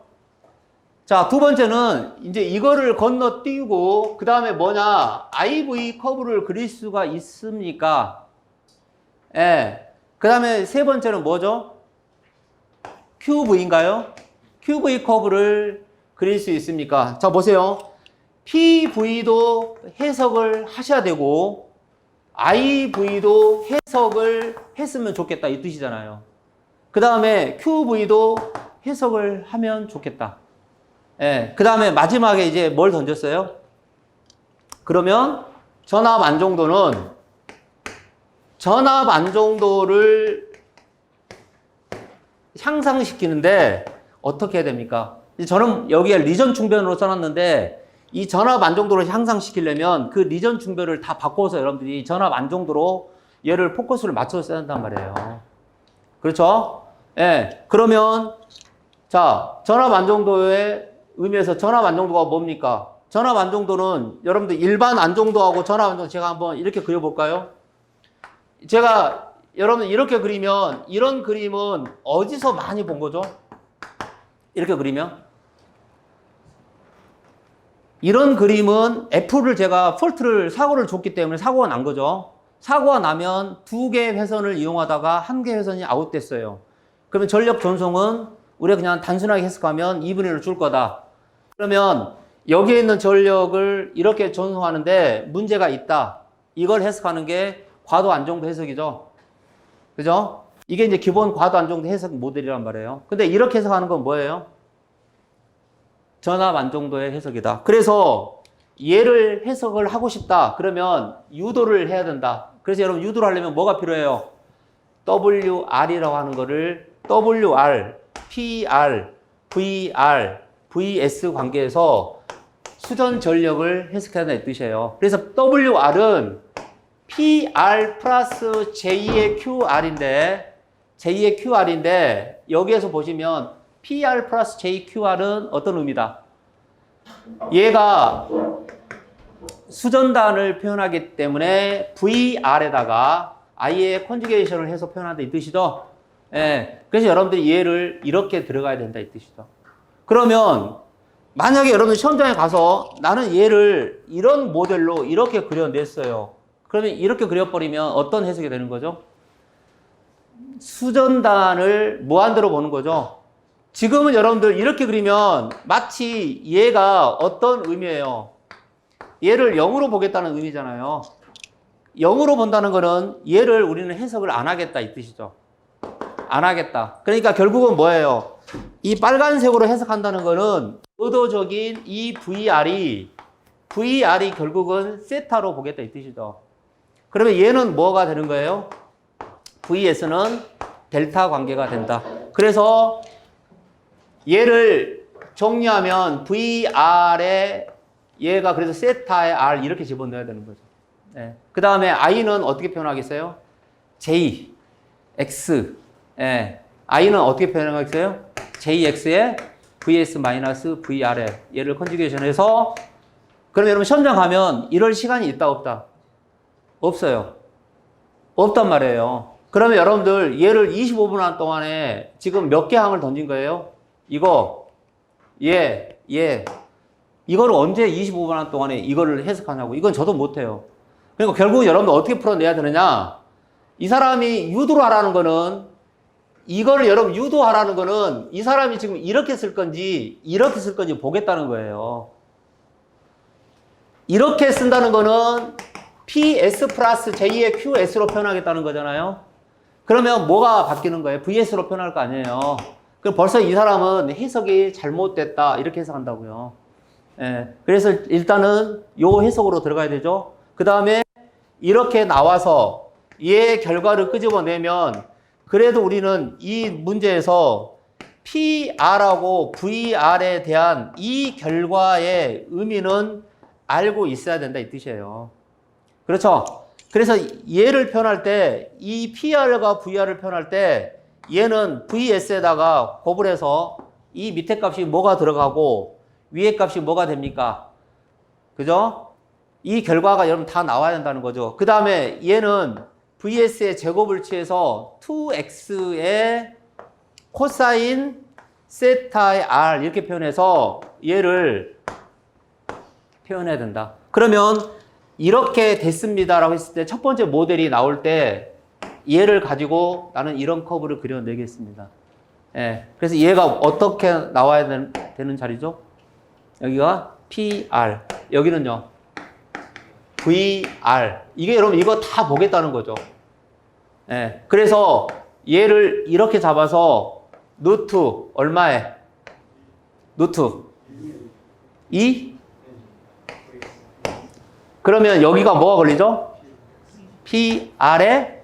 자, 두 번째는 이제 이거를 건너뛰고 그 다음에 뭐냐? IV 커브를 그릴 수가 있습니까? 예. 그 다음에 세 번째는 뭐죠? QV인가요? QV 커브를 그릴 수 있습니까? 자, 보세요. PV도 해석을 하셔야 되고 IV도 해석을 했으면 좋겠다 이 뜻이잖아요. 그 다음에 QV도 해석을 하면 좋겠다. 예. 그 다음에 마지막에 이제 뭘 던졌어요? 그러면 전압 안정도를 향상시키는데 어떻게 해야 됩니까? 저는 여기에 리전 충변으로 써놨는데 이 전압 안정도를 향상시키려면 그 리전 충변을 다 바꿔서 여러분들이 전압 안정도로 얘를 포커스를 맞춰서 써야 한단 말이에요. 그렇죠? 예. 그러면 자, 전압 안정도의 의미에서 전압 안정도가 뭡니까? 전압 안정도는 여러분들 일반 안정도하고 전압 안정도 제가 한번 이렇게 그려볼까요? 제가 여러분 이렇게 그리면 이런 그림은 어디서 많이 본 거죠? 이렇게 그리면 이런 그림은 F를 제가 사고를 줬기 때문에 사고가 난 거죠. 사고가 나면 두 개의 회선을 이용하다가 한 개의 회선이 아웃됐어요. 그러면 전력 전송은 우리가 그냥 단순하게 해석하면 2분의 1을 줄 거다. 그러면 여기에 있는 전력을 이렇게 전송하는데 문제가 있다. 이걸 해석하는 게 과도 안정도 해석이죠. 그죠? 이게 이제 기본 과도 안정도 해석 모델이란 말이에요. 근데 이렇게 해석하는 건 뭐예요? 전압 안정도의 해석이다. 그래서 얘를 해석을 하고 싶다. 그러면 유도를 해야 된다. 그래서 여러분 유도를 하려면 뭐가 필요해요? WR이라고 하는 거를 WR, PR, VR, VS 관계에서 수전 전력을 해석해야 된다는 뜻이에요. 그래서 WR은 PR 플러스 J의 QR인데 여기에서 보시면 PR 플러스 JQR은 어떤 의미다? 얘가 수전단을 표현하기 때문에 VR에다가 I의 컨주게이션을 해서 표현한다 이 뜻이죠. 예. 그래서 여러분들이 얘를 이렇게 들어가야 된다 이 뜻이죠. 그러면 만약에 여러분 시험장에 가서 나는 얘를 이런 모델로 이렇게 그려냈어요. 그러면 이렇게 그려버리면 어떤 해석이 되는 거죠? 수전단을 무한대로 보는 거죠. 지금은 여러분들 이렇게 그리면 마치 얘가 어떤 의미예요? 얘를 0으로 보겠다는 의미잖아요. 0으로 본다는 거는 얘를 우리는 해석을 안 하겠다 이 뜻이죠. 안 하겠다. 그러니까 결국은 뭐예요? 이 빨간색으로 해석한다는 거는 의도적인 이 VR이 결국은 세타로 보겠다 이 뜻이죠. 그러면 얘는 뭐가 되는 거예요? VS는 델타 관계가 된다. 그래서 얘를 정리하면 VR에 얘가 그래서 세타의 R 이렇게 집어넣어야 되는 거죠. 네. 그 다음에 I는 어떻게 표현하겠어요? J, X. 네. I는 어떻게 표현하겠어요? JX에 VS-VR에 얘를 컨주게이션해서 그럼 여러분 시험장 가면 이럴 시간이 있다 없다? 없어요. 없단 말이에요. 그러면 여러분들 얘를 25분 동안에 지금 몇 개 항을 던진 거예요? 이거, 이거를 언제 25분 동안에 이거를 해석하냐고. 이건 저도 못해요. 그러니까 결국 여러분들 어떻게 풀어내야 되느냐? 이 사람이 유도를 하라는 거는 이거를 여러분 유도하라는 거는 이 사람이 지금 이렇게 쓸 건지 이렇게 쓸 건지 보겠다는 거예요. 이렇게 쓴다는 거는 PS 플러스 J의 QS로 표현하겠다는 거잖아요. 그러면 뭐가 바뀌는 거예요? VS로 표현할 거 아니에요. 그럼 벌써 이 사람은 해석이 잘못됐다 이렇게 해석한다고요. 예. 그래서 일단은 요 해석으로 들어가야 되죠. 그 다음에 이렇게 나와서 얘 결과를 끄집어내면 그래도 우리는 이 문제에서 PR하고 VR에 대한 이 결과의 의미는 알고 있어야 된다 이 뜻이에요. 그렇죠? 그래서 얘를 표현할 때 이 PR과 VR을 표현할 때 얘는 VS에다가 곱을 해서 이 밑에 값이 뭐가 들어가고 위에 값이 뭐가 됩니까? 그죠? 이 결과가 여러분 다 나와야 된다는 거죠. 그 다음에 얘는 VS의 제곱을 취해서 2x의 코사인 세타의 R 이렇게 표현해서 얘를 표현해야 된다. 그러면 이렇게 됐습니다라고 했을 때 첫 번째 모델이 나올 때 얘를 가지고 나는 이런 커브를 그려내겠습니다. 예. 그래서 얘가 어떻게 나와야 되는 자리죠? 여기가 PR, 여기는요 VR. 이게 여러분 이거 다 보겠다는 거죠. 예. 그래서 얘를 이렇게 잡아서 노트 얼마에? 노트 2? 그러면 여기가 뭐가 걸리죠? PR에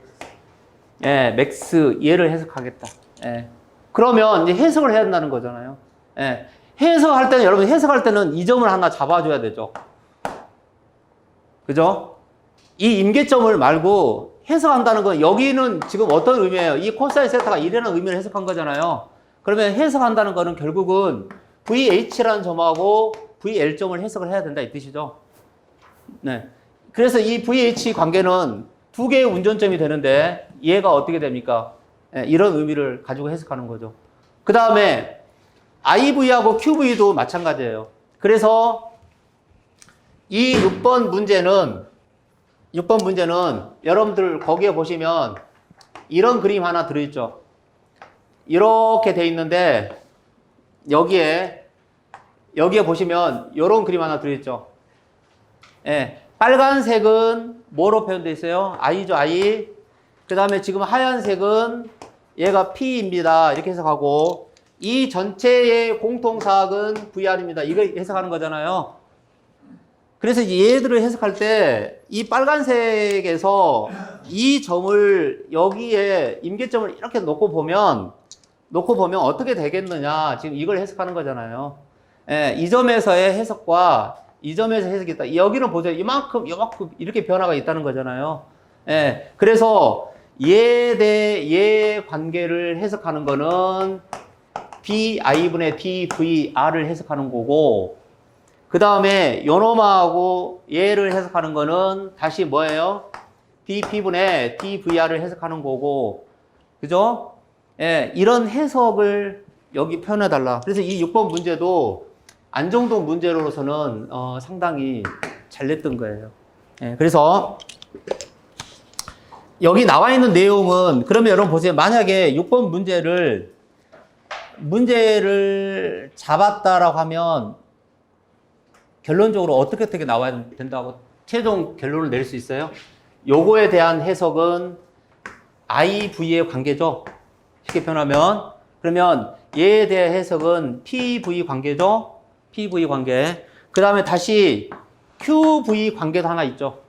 예, 맥스 얘를 해석하겠다. 예. 그러면 이제 해석을 해야 된다는 거잖아요. 예. 해석할 때는 여러분 해석할 때는 이 점을 하나 잡아줘야 되죠. 그죠? 이 임계점을 말고 해석한다는 건 여기는 지금 어떤 의미예요? 이 코사인 세타가 이라는 의미를 해석한 거잖아요. 그러면 해석한다는 거는 결국은 VH라는 점하고 VL점을 해석을 해야 된다 이 뜻이죠. 네. 그래서 이 VH 관계는 두 개의 운전점이 되는데 얘가 어떻게 됩니까? 네, 이런 의미를 가지고 해석하는 거죠. 그 다음에 IV하고 QV도 마찬가지예요. 그래서 이 6번 문제는 여러분들 거기에 보시면 이런 그림 하나 들어있죠. 이렇게 돼 있는데 여기에 보시면 이런 그림 하나 들어있죠. 예, 빨간색은 뭐로 표현되어 있어요? I죠, I. 그 다음에 지금 하얀색은 얘가 P입니다. 이렇게 해석하고 이 전체의 공통사각은 VR입니다. 이거 해석하는 거잖아요. 그래서 얘들을 해석할 때 이 빨간색에서 이 점을 여기에 임계점을 이렇게 놓고 보면 어떻게 되겠느냐. 지금 이걸 해석하는 거잖아요. 예, 이 점에서의 해석과 이 점에서 해석이 있다. 여기는 보세요. 이만큼 이렇게 변화가 있다는 거잖아요. 예, 그래서 얘 관계를 해석하는 거는 BI분의 DVR을 해석하는 거고, 그 다음에 요놈하고 얘를 해석하는 거는 다시 뭐예요? DP분의 DVR을 해석하는 거고, 그죠? 예, 이런 해석을 여기 표현해달라. 그래서 이 6번 문제도 안정도 문제로서는 상당히 잘 냈던 거예요. 예, 그래서 여기 나와 있는 내용은 그러면 여러분 보세요. 만약에 6번 문제를 잡았다라고 하면 결론적으로 어떻게 나와야 된다고 최종 결론을 내릴 수 있어요? 요거에 대한 해석은 IV의 관계죠. 쉽게 표현하면. 그러면 얘에 대한 해석은 PV 관계죠. PV 관계. 그 다음에 다시 QV 관계도 하나 있죠.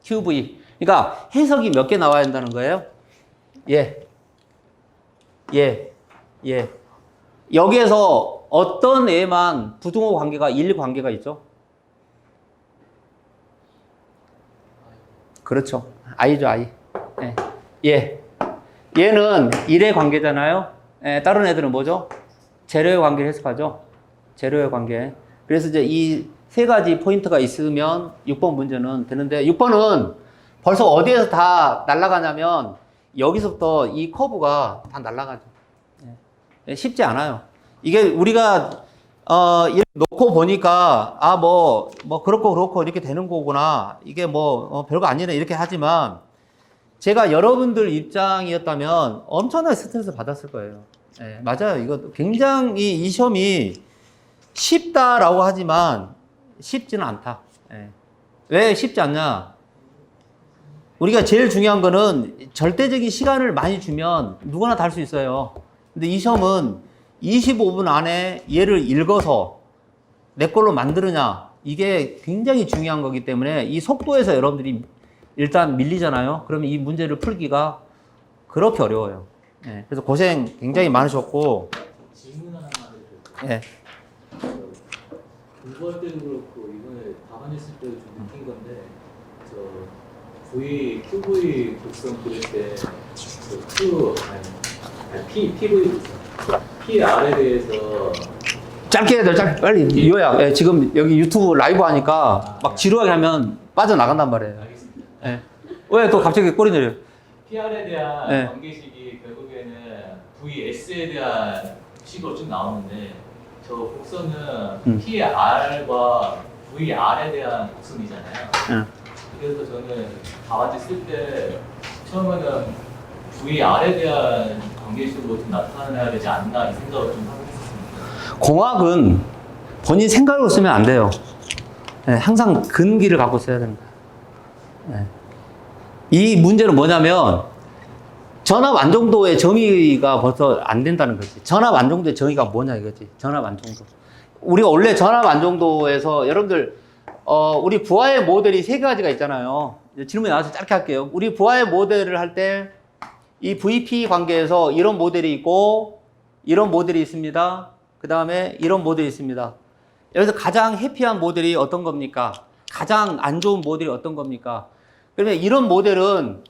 QV. 그러니까 해석이 몇 개 나와야 된다는 거예요? 여기에서 어떤 애만 부등호 관계가 1 관계가 있죠? 그렇죠. I죠, I. 얘는 1의 관계잖아요. 다른 애들은 뭐죠? 재료의 관계를 해석하죠. 재료의 관계. 그래서 이제 이 세 가지 포인트가 있으면 6번 문제는 되는데, 6번은 벌써 어디에서 다 날아가냐면 여기서부터 이 커브가 다 날아가죠. 쉽지 않아요. 이게 우리가 이렇게 놓고 보니까 그렇고 이렇게 되는 거구나. 이게 별거 아니네 이렇게 하지만 제가 여러분들 입장이었다면 엄청나게 스트레스 받았을 거예요. 네, 맞아요. 이거 굉장히 이 시험이 쉽다라고 하지만 쉽지는 않다. 네. 왜 쉽지 않냐? 우리가 제일 중요한 거는 절대적인 시간을 많이 주면 누구나 다 할 수 있어요. 근데 이 시험은 25분 안에 얘를 읽어서 내 걸로 만드느냐, 이게 굉장히 중요한 거기 때문에 이 속도에서 여러분들이 일단 밀리잖아요. 그러면 이 문제를 풀기가 그렇게 어려워요. 네, 그래서 고생 굉장히 많으셨고. 질문 하나만 해도. 네. 공부할 때도 그렇고 이번에 답안했을 때도 좀 느낀 건데, QV 곡선 그릴 때 PV 곡선 PR에 대해서 짧게 해야 돼, 짧게. 빨리 요약. 네, 지금 여기 유튜브 라이브 하니까 막 지루하게 하면 빠져나간단 말이에요. 알겠습니다. 네. 왜 또 갑자기 꼬리 내려요? PR에 대한 네. 관계식이 결국에는 VS에 대한 식으로 쭉 나오는데, 저 곡선은 PR과 VR에 대한 곡선이잖아요. 응. 그래서 저는 바바지 쓸 때 처음에는 VR에 대한 관계식으로 좀 나타내야 되지 않나 이 생각을 좀 하고 있었습니다. 공학은 본인 생각으로 쓰면 안 돼요. 네, 항상 근기를 갖고 써야 됩니다. 네. 이 문제는 뭐냐면 전압 안정도의 정의가 벌써 안 된다는 거지. 전압 안정도의 정의가 뭐냐 이거지. 전압 안정도. 우리가 원래 전압 안정도에서 여러분들 우리 부하의 모델이 세 가지가 있잖아요. 질문이 나와서 짧게 할게요. 우리 부하의 모델을 할 때 이 VP 관계에서 이런 모델이 있고 이런 모델이 있습니다. 그 다음에 이런 모델이 있습니다. 여기서 가장 해피한 모델이 어떤 겁니까? 가장 안 좋은 모델이 어떤 겁니까? 그러면 이런 모델은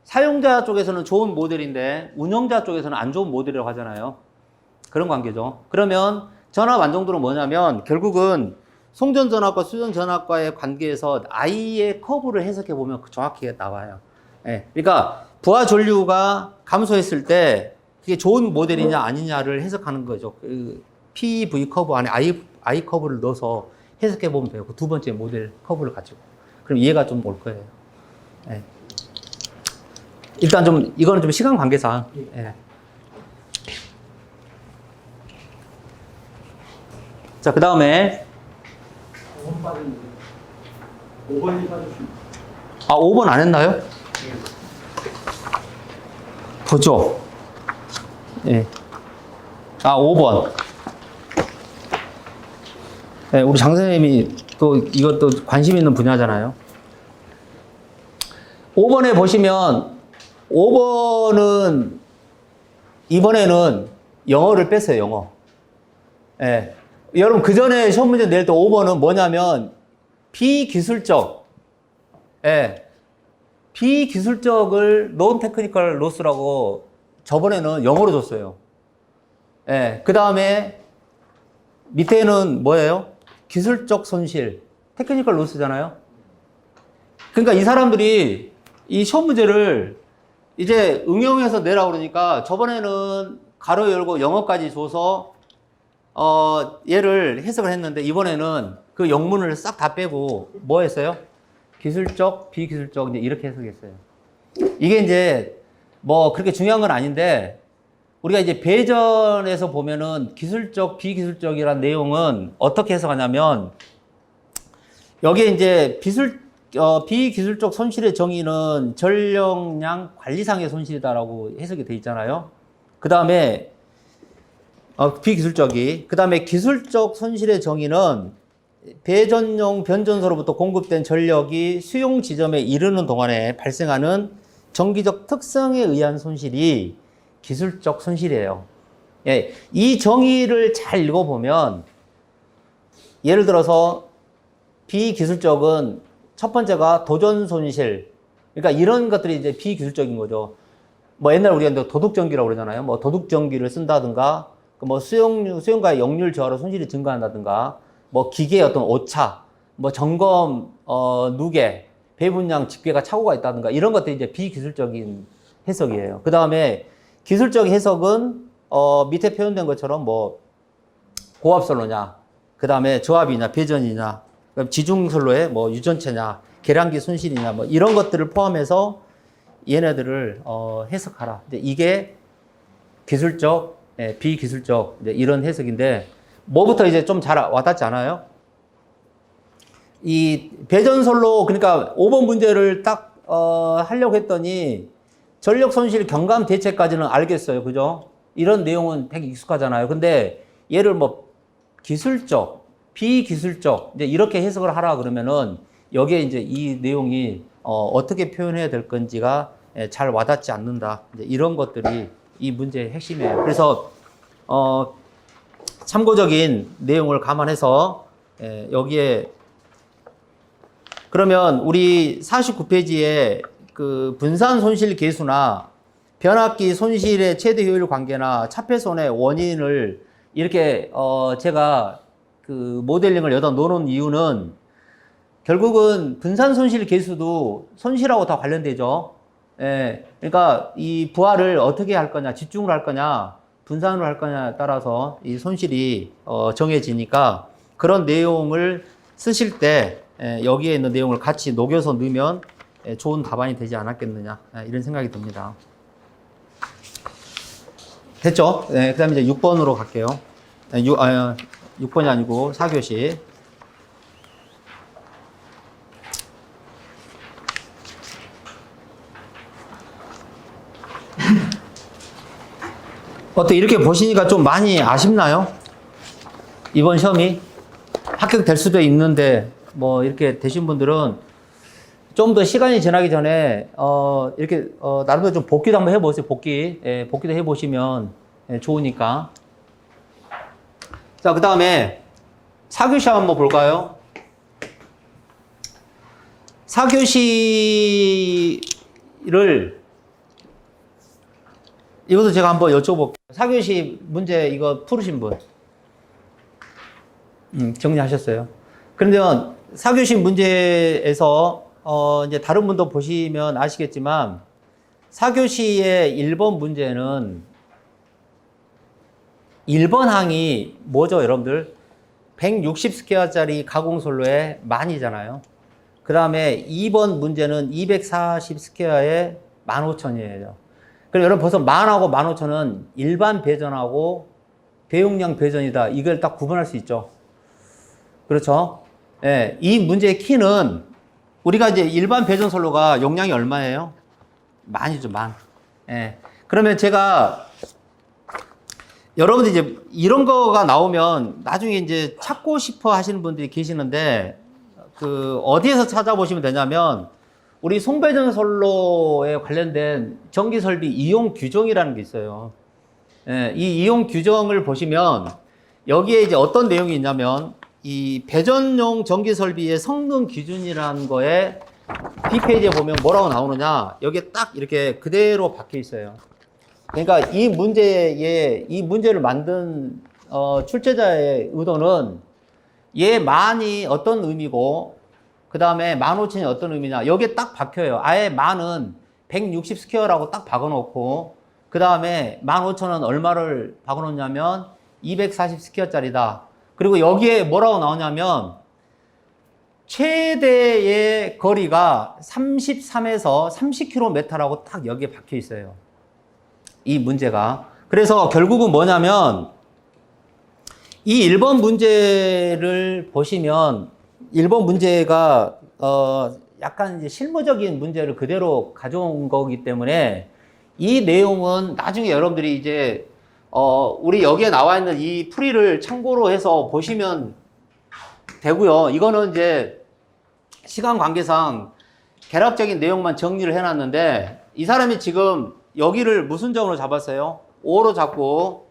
사용자 쪽에서는 좋은 모델인데 운영자 쪽에서는 안 좋은 모델이라고 하잖아요. 그런 관계죠. 그러면 전압 안정도는 뭐냐면 결국은 송전 전압과 수전 전압과의 관계에서 I의 커브를 해석해 보면 정확히 나와요. 예. 그러니까 부하 전류가 감소했을 때 그게 좋은 모델이냐 아니냐를 해석하는 거죠. 그 PV 커브 안에 I 커브를 넣어서 해석해 보면 돼요. 그 두 번째 모델 커브를 가지고. 그럼 이해가 좀 올 거예요. 예. 일단 좀 이거는 좀 시간 관계상. 예. 자, 그 다음에 5번 빠졌는데 5번이 빠졌습니다. 아, 5번 안 했나요? 보죠. 예. 아, 5번. 예, 우리 장 선생님이 또 이것도 관심 있는 분야잖아요. 5번에 보시면 5번은 이번에는 영어를 뺐어요, 영어. 예. 여러분, 그 전에 시험 문제 낼 때 5번은 뭐냐면 비기술적, 예. 비기술적을 non technical loss라고 저번에는 영어로 줬어요. 예. 그 다음에 밑에는 뭐예요? 기술적 손실, 테크니컬 로스잖아요. 그러니까 이 사람들이 이 시험 문제를 이제 응용해서 내라 그러니까 저번에는 가로 열고 영어까지 줘서 얘를 해석을 했는데 이번에는 그 영문을 싹 다 빼고 뭐 했어요? 기술적, 비기술적 이제 이렇게 해석했어요. 이게 이제 뭐 그렇게 중요한 건 아닌데 우리가 이제 배전에서 보면은 기술적, 비기술적이란 내용은 어떻게 해석하냐면 여기에 이제 비기술적 손실의 정의는 전력량 관리상의 손실이다라고 해석이 돼 있잖아요. 그 다음에 비기술적이. 그 다음에 기술적 손실의 정의는 배전용 변전소로부터 공급된 전력이 수용 지점에 이르는 동안에 발생하는 정기적 특성에 의한 손실이 기술적 손실이에요. 예, 이 정의를 잘 읽어보면 예를 들어서 비기술적은 첫 번째가 도전 손실. 그러니까 이런 것들이 이제 비기술적인 거죠. 뭐 옛날 우리가 도둑전기라고 그러잖아요. 뭐 도둑전기를 쓴다든가 뭐 수용과의 역률 저하로 손실이 증가한다든가 뭐 기계의 어떤 오차, 뭐 점검 누계, 배분량 집계가 착오가 있다든가 이런 것들이 이제 비기술적인 해석이에요. 그 다음에 기술적 해석은 밑에 표현된 것처럼 뭐 고압선로냐, 그 다음에 저압이냐, 배전이냐, 지중선로의 뭐 유전체냐, 계량기 손실이냐, 뭐 이런 것들을 포함해서 얘네들을 해석하라. 이게 기술적, 비기술적 이런 해석인데 뭐부터 이제 좀 잘 와닿지 않아요? 이 배전선로 그러니까 5번 문제를 딱 하려고 했더니 전력 손실 경감 대체까지는 알겠어요. 그죠? 이런 내용은 되게 익숙하잖아요. 근데 얘를 뭐 기술적, 비기술적 이제 이렇게 해석을 하라 그러면은 여기에 이제 이 내용이 어떻게 표현해야 될 건지가 잘 와닿지 않는다. 이제 이런 것들이 이 문제의 핵심이에요. 그래서 참고적인 내용을 감안해서 여기에 그러면 우리 49페이지에 그 분산 손실 계수나 변압기 손실의 최대 효율 관계나 차폐손의 원인을 이렇게 제가 그 모델링을 여기다 놓은 이유는 결국은 분산 손실 계수도 손실하고 다 관련되죠. 예. 그러니까 이 부하를 어떻게 할 거냐, 집중을 할 거냐, 분산을 할 거냐에 따라서 이 손실이 정해지니까 그런 내용을 쓰실 때 여기에 있는 내용을 같이 녹여서 넣으면 좋은 답안이 되지 않았겠느냐 이런 생각이 듭니다. 됐죠? 네, 그 다음에 이제 6번으로 갈게요. 6번이 아니고 4교시. 어떻게 이렇게 보시니까 좀 많이 아쉽나요? 이번 시험이 합격될 수도 있는데 뭐 이렇게 되신 분들은 좀 더 시간이 지나기 전에 이렇게 나름대로 좀 복기도 한번 해보세요. 복기도 해보시면 좋으니까. 자, 그 다음에 4교시 한번 볼까요? 4교시를 이것도 제가 한번 여쭤볼게요. 4교시 문제 이거 풀으신 분? 정리하셨어요. 그런데 4교시 문제에서 이제 다른 분도 보시면 아시겠지만 4교시의 1번 문제는 1번 항이 뭐죠, 여러분들? 160스퀘어짜리 가공솔로의 만이잖아요. 그 다음에 2번 문제는 240스퀘어의 15,000이에요. 그럼 여러분 벌써 10,000하고 15,000은 일반 배전하고 대용량 배전이다. 이걸 딱 구분할 수 있죠. 그렇죠? 예, 이 문제의 키는 우리가 이제 일반 배전 솔로가 용량이 얼마예요? 만이죠, 만. 예. 그러면 제가 여러분들 이제 이런 거가 나오면 나중에 이제 찾고 싶어 하시는 분들이 계시는데 그 어디에서 찾아보시면 되냐면 우리 송배전 솔로에 관련된 전기 설비 이용 규정이라는 게 있어요. 예, 이 이용 규정을 보시면 여기에 이제 어떤 내용이 있냐면 이 배전용 전기 설비의 성능 기준이라는 거에 B페이지에 보면 뭐라고 나오느냐, 여기에 딱 이렇게 그대로 박혀 있어요. 그러니까 이 문제를 만든 출제자의 의도는 얘 만이 어떤 의미고 그 다음에 15,000이 어떤 의미냐, 여기에 딱 박혀요. 아예 만은 160스퀘어라고 딱 박아놓고 그 다음에 15,000은 얼마를 박아놓냐면 240스퀘어짜리다. 그리고 여기에 뭐라고 나오냐면 최대의 거리가 33에서 30km라고 딱 여기에 박혀 있어요. 이 문제가. 그래서 결국은 뭐냐면 이 1번 문제를 보시면 1번 문제가 약간 이제 실무적인 문제를 그대로 가져온 거기 때문에 이 내용은 나중에 여러분들이 이제 우리 여기에 나와 있는 이 풀이를 참고로 해서 보시면 되고요. 이거는 이제 시간 관계상 개략적인 내용만 정리를 해놨는데 이 사람이 지금 여기를 무슨 점으로 잡았어요? O로 잡고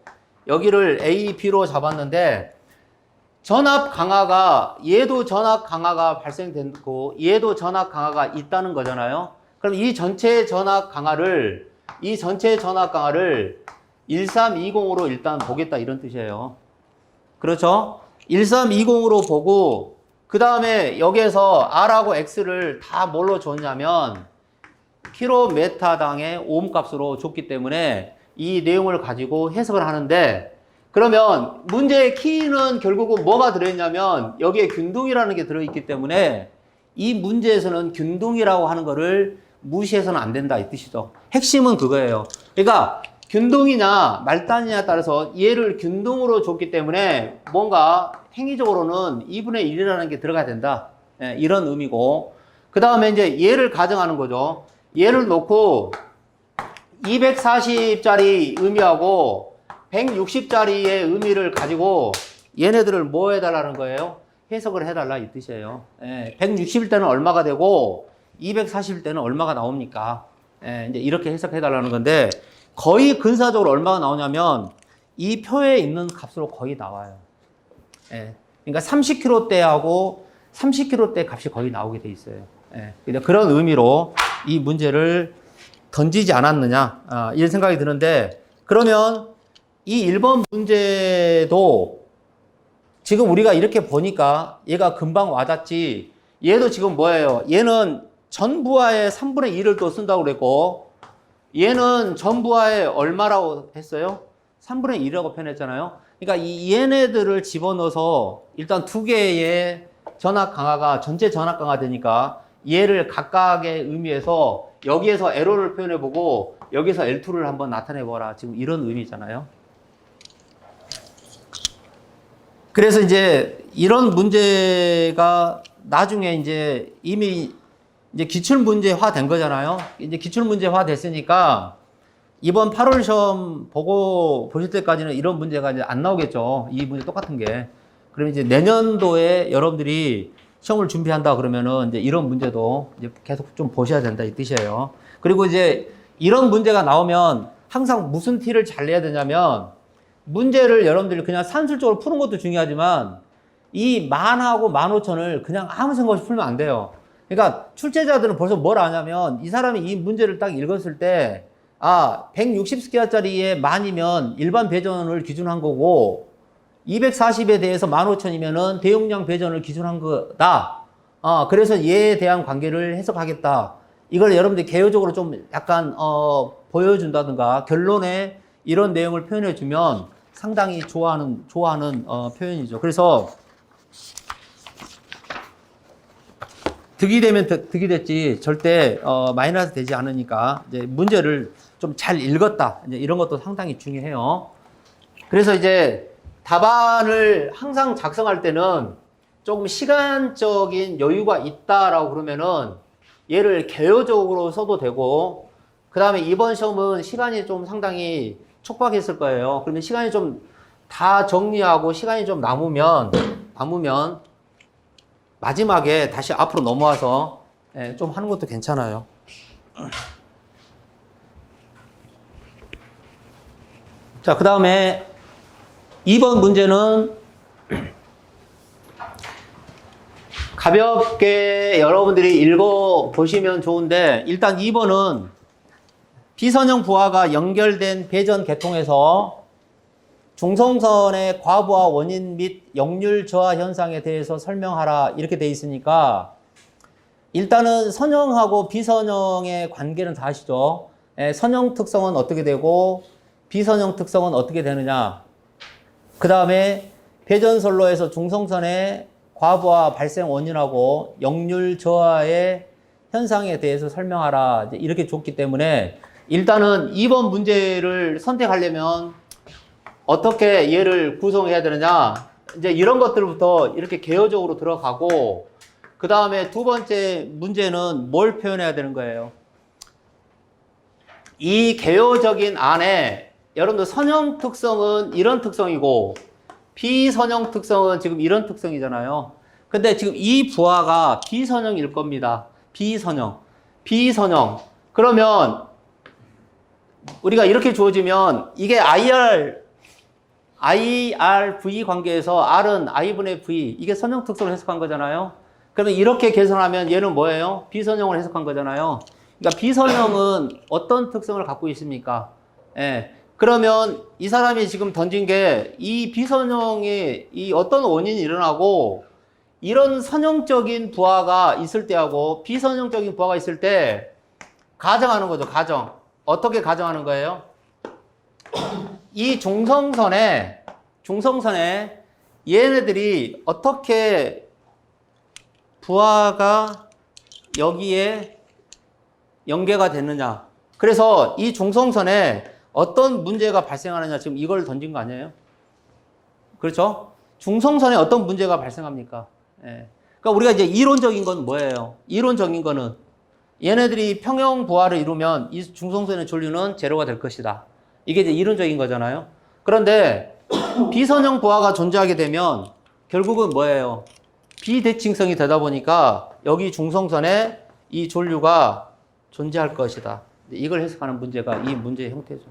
여기를 A, B로 잡았는데 전압 강화가, 얘도 전압 강화가 발생됐고 얘도 전압 강화가 있다는 거잖아요. 그럼 이 전체 전압 강화를 1320으로 일단 보겠다 이런 뜻이에요. 그렇죠? 1320으로 보고 그 다음에 여기에서 R하고 X를 다 뭘로 줬냐면 킬로메타당의 오hm 값으로 줬기 때문에 이 내용을 가지고 해석을 하는데, 그러면 문제의 키는 결국은 뭐가 들어있냐면 여기에 균등이라는 게 들어있기 때문에 이 문제에서는 균등이라고 하는 거를 무시해서는 안 된다 이 뜻이죠. 핵심은 그거예요. 그러니까 균등이냐 말단이냐에 따라서 얘를 균등으로 줬기 때문에 뭔가 행위적으로는 2분의 1이라는 게 들어가야 된다. 이런 의미고, 그 다음에 이제 얘를 가정하는 거죠. 얘를 놓고 240짜리 의미하고 160짜리의 의미를 가지고 얘네들을 뭐 해달라는 거예요? 해석을 해달라 이 뜻이에요. 160일 때는 얼마가 되고 240일 때는 얼마가 나옵니까? 이제 이렇게 해석해달라는 건데 거의 근사적으로 얼마가 나오냐면 이 표에 있는 값으로 거의 나와요. 그러니까 30kg대하고 30kg대 값이 거의 나오게 돼 있어요. 그런 의미로 이 문제를 던지지 않았느냐 이런 생각이 드는데, 그러면 이 1번 문제도 지금 우리가 이렇게 보니까 얘가 금방 와닿지, 얘도 지금 뭐예요? 얘는 전부하의 3분의 2를 또 쓴다고 그랬고 얘는 전부하의 얼마라고 했어요? 3분의 1이라고 표현했잖아요. 그러니까 이 얘네들을 집어넣어서 일단 두 개의 전압 강화가 전체 전압 강화 되니까 얘를 각각의 의미에서 여기에서 L1을 표현해보고 여기서 L2를 한번 나타내보라. 지금 이런 의미잖아요. 그래서 이제 이런 문제가 나중에 이제 이미 이제 기출 문제화 된 거잖아요. 이제 기출 문제화 됐으니까 이번 8월 시험 보고 보실 때까지는 이런 문제가 이제 안 나오겠죠. 이 문제 똑같은 게. 그럼 이제 내년도에 여러분들이 시험을 준비한다 그러면은 이제 이런 문제도 이제 계속 좀 보셔야 된다 이 뜻이에요. 그리고 이제 이런 문제가 나오면 항상 무슨 티를 잘 내야 되냐면 문제를 여러분들이 그냥 산술적으로 푸는 것도 중요하지만 이 10,000하고 15,000을 그냥 아무 생각 없이 풀면 안 돼요. 그러니까 출제자들은 벌써 뭘 아냐면 이 사람이 이 문제를 딱 읽었을 때 160스퀘어짜리에 10,000이면 일반 배전을 기준한 거고 240에 대해서 15,000이면은 대용량 배전을 기준한 거다. 그래서 얘에 대한 관계를 해석하겠다. 이걸 여러분들이 개요적으로 좀 약간 보여준다든가 결론에 이런 내용을 표현해 주면 상당히 좋아하는 표현이죠. 그래서 득이 되면 득이 됐지 절대 마이너스 되지 않으니까 이제 문제를 좀 잘 읽었다. 이제 이런 것도 상당히 중요해요. 그래서 이제 답안을 항상 작성할 때는 조금 시간적인 여유가 있다라고 그러면은 얘를 개요적으로 써도 되고, 그 다음에 이번 시험은 시간이 좀 상당히 촉박했을 거예요. 그러면 시간이 좀 다 정리하고 시간이 좀 남으면 마지막에 다시 앞으로 넘어와서 좀 하는 것도 괜찮아요. 자, 그 다음에 2번 문제는 가볍게 여러분들이 읽어보시면 좋은데, 일단 2번은 비선형 부하가 연결된 배전 계통에서 중성선의 과부하 원인 및 역률 저하 현상에 대해서 설명하라 이렇게 돼 있으니까 일단은 선형하고 비선형의 관계는 다 아시죠? 선형 특성은 어떻게 되고 비선형 특성은 어떻게 되느냐. 그 다음에 배전선로에서 중성선의 과부하 발생 원인하고 역률 저하의 현상에 대해서 설명하라 이렇게 줬기 때문에 일단은 2번 문제를 선택하려면 어떻게 얘를 구성해야 되느냐, 이제 이런 것들부터 이렇게 개요적으로 들어가고, 그 다음에 두 번째 문제는 뭘 표현해야 되는 거예요. 이 개요적인 안에 여러분들 선형 특성은 이런 특성이고 비선형 특성은 지금 이런 특성이잖아요. 근데 지금 이 부하가 비선형일 겁니다. 비선형. 그러면 우리가 이렇게 주어지면 이게 IRV 관계에서 R은 I분의 V, 이게 선형 특성을 해석한 거잖아요. 그러면 이렇게 계산하면 얘는 뭐예요? 비선형을 해석한 거잖아요. 그러니까 비선형은 어떤 특성을 갖고 있습니까? 그러면 이 사람이 지금 던진 게 이 비선형이 이 어떤 원인이 일어나고 이런 선형적인 부하가 있을 때하고 비선형적인 부하가 있을 때 가정하는 거죠. 어떻게 가정하는 거예요? 이 중성선에 얘네들이 어떻게 부하가 여기에 연계가 됐느냐. 그래서 이 중성선에 어떤 문제가 발생하느냐, 지금 이걸 던진 거 아니에요? 그렇죠? 중성선에 어떤 문제가 발생합니까? 그러니까 우리가 이제 이론적인 건 뭐예요? 이론적인 거는 얘네들이 평형 부하를 이루면 이 중성선의 전류는 제로가 될 것이다. 이게 이제 이론적인 거잖아요. 그런데 비선형 부하가 존재하게 되면 결국은 뭐예요? 비대칭성이 되다 보니까 여기 중성선에 이 전류가 존재할 것이다. 이걸 해석하는 문제가 이 문제의 형태죠.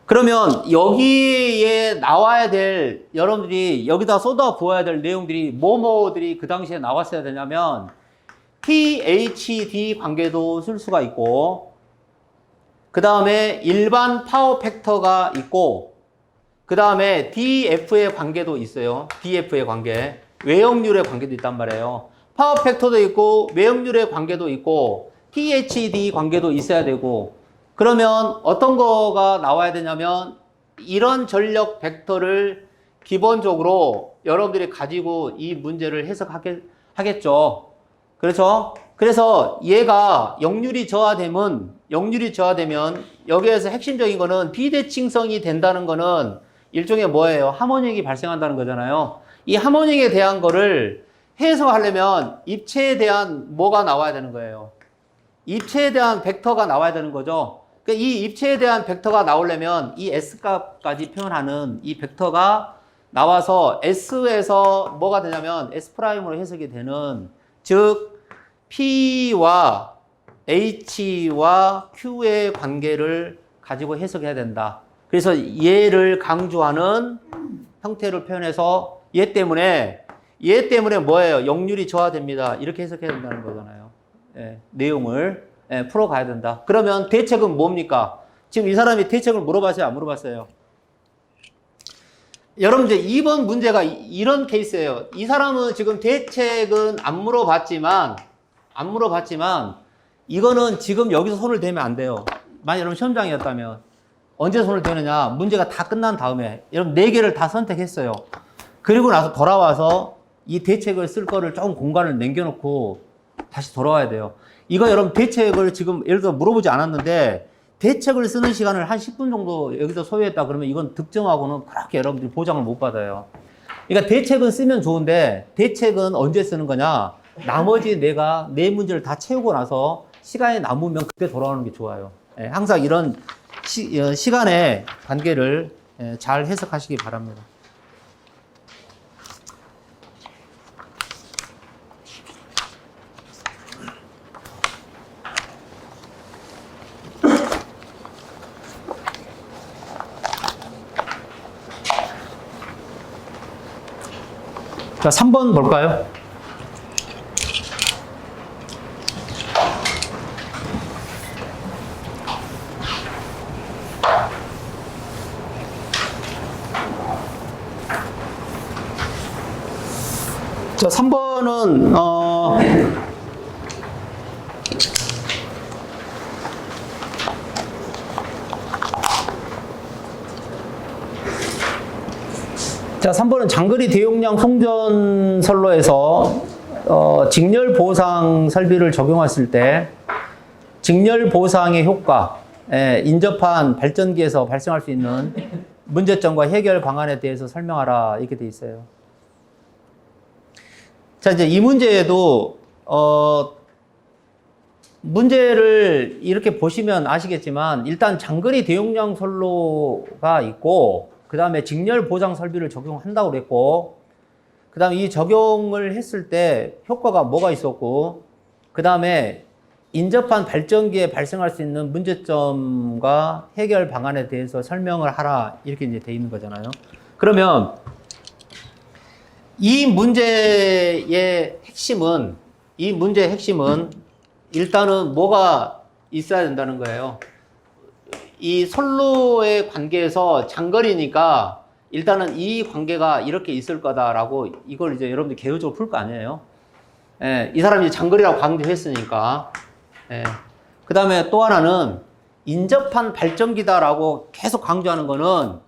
그러면 여기에 나와야 될, 여러분들이 여기다 쏟아 부어야 될 내용들이 뭐들이 그 당시에 나왔어야 되냐면 PHD 관계도 쓸 수가 있고, 그 다음에 일반 파워 팩터가 있고, 그 다음에 DF의 관계도 있어요. DF의 관계. 외역률의 관계도 있단 말이에요. 파워 팩터도 있고, 외역률의 관계도 있고, PHD 관계도 있어야 되고, 그러면 어떤 거가 나와야 되냐면, 이런 전력 벡터를 기본적으로 여러분들이 가지고 이 문제를 해석하겠죠. 그렇죠? 그래서 얘가 역률이 저하되면 여기에서 핵심적인 거는 비대칭성이 된다는 거는 일종의 뭐예요? 하모닉이 발생한다는 거잖아요. 이 하모닉에 대한 거를 해석하려면 입체에 대한 뭐가 나와야 되는 거예요? 입체에 대한 벡터가 나와야 되는 거죠. 그러니까 이 입체에 대한 벡터가 나오려면 이 S값까지 표현하는 이 벡터가 나와서 S에서 뭐가 되냐면 S'으로 해석이 되는, 즉 P와 H와 Q의 관계를 가지고 해석해야 된다. 그래서 얘를 강조하는 형태를 표현해서 얘 때문에 뭐예요? 역률이 저하됩니다. 이렇게 해석해야 된다는 거잖아요. 예, 내용을 풀어가야 된다. 그러면 대책은 뭡니까? 지금 이 사람이 대책을 물어봤어요? 안 물어봤어요? 여러분 이제 2번 문제가 이런 케이스예요. 이 사람은 지금 대책은 안 물어봤지만 이거는 지금 여기서 손을 대면 안 돼요. 만약 여러분 시험장이었다면 언제 손을 대느냐? 문제가 다 끝난 다음에 여러분 4개를 다 선택했어요. 그리고 나서 돌아와서 이 대책을 쓸 거를 조금 공간을 남겨놓고 다시 돌아와야 돼요. 이거 여러분 대책을 지금 예를 들어 물어보지 않았는데 대책을 쓰는 시간을 한 10분 정도 여기서 소요했다 그러면 이건 득점하고는 그렇게 여러분들이 보장을 못 받아요. 그러니까 대책은 쓰면 좋은데 대책은 언제 쓰는 거냐? 나머지 내가 내 문제를 다 채우고 나서 시간이 남으면 그때 돌아오는 게 좋아요. 항상 이런 시간의 관계를 잘 해석하시기 바랍니다. 자, 3번 볼까요? 자, 3번은 자, 3번은 장거리 대용량 송전선로에서 직렬 보상 설비를 적용했을 때 직렬 보상의 효과, 인접한 발전기에서 발생할 수 있는 문제점과 해결 방안에 대해서 설명하라 이렇게 돼 있어요. 자, 이제 이 문제에도 문제를 이렇게 보시면 아시겠지만 일단 장거리 대용량 선로가 있고 그 다음에 직렬 보상 설비를 적용한다고 그랬고 그 다음에 이 적용을 했을 때 효과가 뭐가 있었고 그 다음에 인접한 발전기에 발생할 수 있는 문제점과 해결 방안에 대해서 설명을 하라 이렇게 이제 돼 있는 거잖아요. 그러면 이 문제의 핵심은 일단은 뭐가 있어야 된다는 거예요. 이 선로의 관계에서 장거리니까 일단은 이 관계가 이렇게 있을 거다라고 이걸 이제 여러분들 개요적으로 풀 거 아니에요. 이 사람이 장거리라고 강조했으니까. 그 다음에 또 하나는 인접한 발전기다라고 계속 강조하는 거는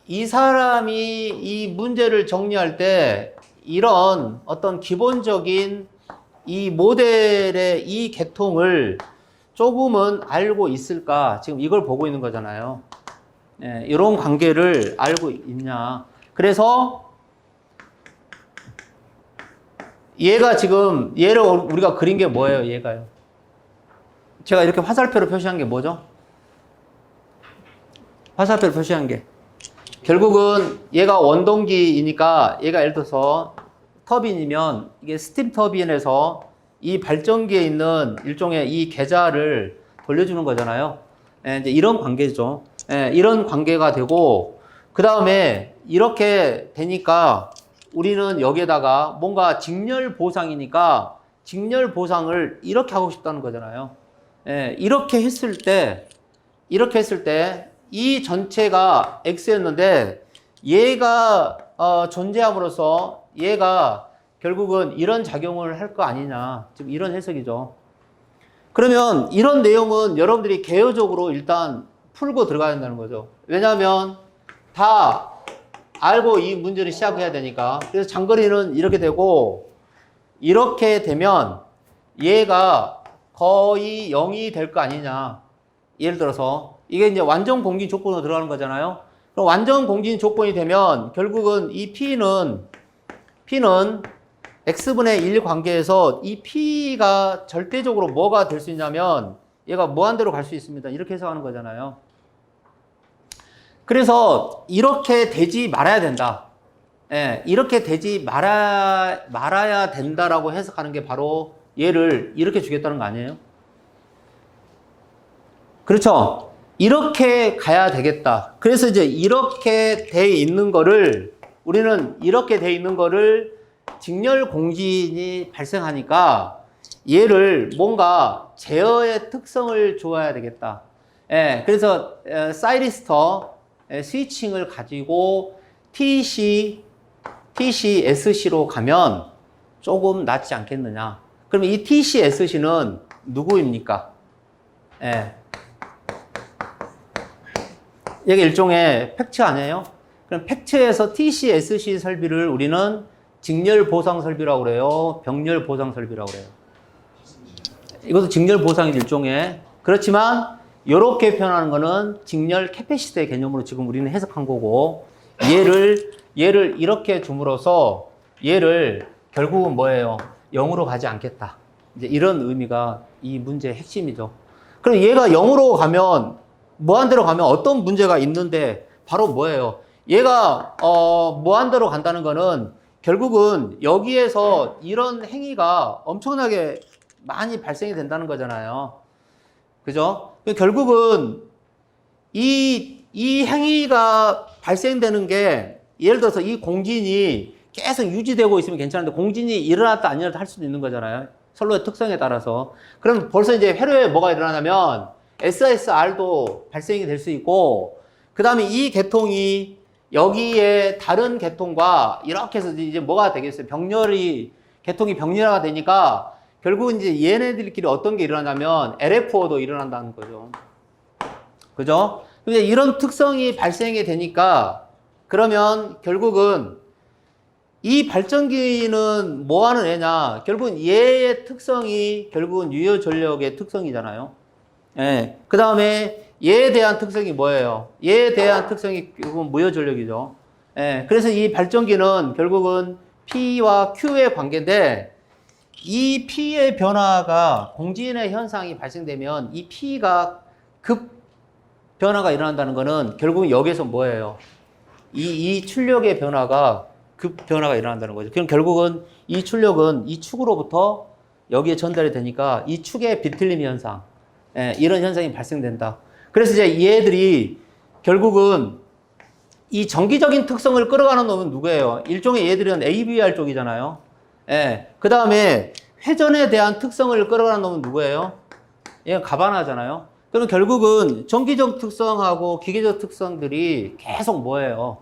이 사람이 이 문제를 정리할 때 이런 어떤 기본적인 이 모델의 이 계통을 조금은 알고 있을까? 지금 이걸 보고 있는 거잖아요. 이런 관계를 알고 있냐. 그래서 얘가 지금 얘를 우리가 그린 게 뭐예요? 얘가요. 제가 이렇게 화살표로 표시한 게 뭐죠? 화살표로 표시한 게 결국은 얘가 원동기이니까 얘가 예를 들어서 터빈이면 이게 스팀 터빈에서 이 발전기에 있는 일종의 이 계좌를 돌려주는 거잖아요. 이제 이런 관계죠. 이런 관계가 되고 그 다음에 이렇게 되니까 우리는 여기에다가 뭔가 직렬 보상이니까 직렬 보상을 이렇게 하고 싶다는 거잖아요. 이렇게 했을 때 이 전체가 X였는데 얘가 존재함으로써 얘가 결국은 이런 작용을 할 거 아니냐. 지금 이런 해석이죠. 그러면 이런 내용은 여러분들이 개요적으로 일단 풀고 들어가야 된다는 거죠. 왜냐하면 다 알고 이 문제를 시작해야 되니까. 그래서 장거리는 이렇게 되고, 이렇게 되면 얘가 거의 0이 될 거 아니냐. 예를 들어서 이게 이제 완전 공진 조건으로 들어가는 거잖아요. 그럼 완전 공진 조건이 되면 결국은 이 P는 X분의 1 관계에서 이 P가 절대적으로 뭐가 될 수 있냐면 얘가 무한대로 갈 수 있습니다. 이렇게 해석하는 거잖아요. 그래서 이렇게 되지 말아야 된다. 예, 이렇게 되지 말아야 된다라고 해석하는 게 바로 얘를 이렇게 주겠다는 거 아니에요? 그렇죠? 이렇게 가야 되겠다. 그래서 이제 이렇게 돼 있는 거를 우리는 이렇게 돼 있는 거를 직렬 공진이 발생하니까 얘를 뭔가 제어의 특성을 줘야 되겠다. 예, 그래서 사이리스터 스위칭을 가지고 TC-SC로 가면 조금 낫지 않겠느냐. 그러면 이 TC-SC는 누구입니까? 예. 이게 일종의 팩트 아니에요? 그럼 팩트에서 TC-SC 설비를 우리는 직렬 보상 설비라고 그래요? 병렬 보상 설비라고 그래요? 이것도 직렬 보상이 일종의. 그렇지만 이렇게 표현하는 거는 직렬 캐패시티의 개념으로 지금 우리는 해석한 거고, 얘를 이렇게 줌으로써 얘를 결국은 뭐예요? 0으로 가지 않겠다. 이제 이런 의미가 이 문제의 핵심이죠. 그럼 얘가 0으로 가면, 무한대로 가면 어떤 문제가 있는데 바로 뭐예요? 얘가 무한대로 간다는 거는 결국은 여기에서 이런 행위가 엄청나게 많이 발생이 된다는 거잖아요. 그죠? 결국은 이 행위가 발생되는 게 예를 들어서 이 공진이 계속 유지되고 있으면 괜찮은데 공진이 일어났다 안 일어났다 할 수도 있는 거잖아요. 선로의 특성에 따라서. 그럼 벌써 이제 회로에 뭐가 일어나냐면 SSR도 발생이 될 수 있고, 그 다음에 이 계통이 여기에 다른 계통과 이렇게 해서 이제 뭐가 되겠어요? 계통이 병렬화가 되니까 결국은 이제 얘네들끼리 어떤 게 일어나냐면 LFO도 일어난다는 거죠. 그죠? 근데 이런 특성이 발생이 되니까 그러면 결국은 이 발전기는 뭐 하는 애냐? 결국은 얘의 특성이 결국은 유효 전력의 특성이잖아요. 예. 그 다음에 얘에 대한 특성이 뭐예요? 얘에 대한 특성이 결국은 무효 전력이죠. 예. 그래서 이 발전기는 결국은 P와 Q의 관계인데, 이 P의 변화가 공진의 현상이 발생되면 이 P가 급 변화가 일어난다는 거는 결국은 여기에서 뭐예요? 이 출력의 변화가 급 변화가 일어난다는 거죠. 그럼 결국은 이 출력은 이 축으로부터 여기에 전달이 되니까 이 축의 비틀림 현상, 이런 현상이 발생된다. 그래서 이제 얘들이 결국은 이 정기적인 특성을 끌어가는 놈은 누구예요? 일종의 얘들은 AVR 쪽이잖아요. 그 다음에 회전에 대한 특성을 끌어가는 놈은 누구예요? 얘가 가바나잖아요. 그럼 결국은 정기적 특성하고 기계적 특성들이 계속 뭐예요?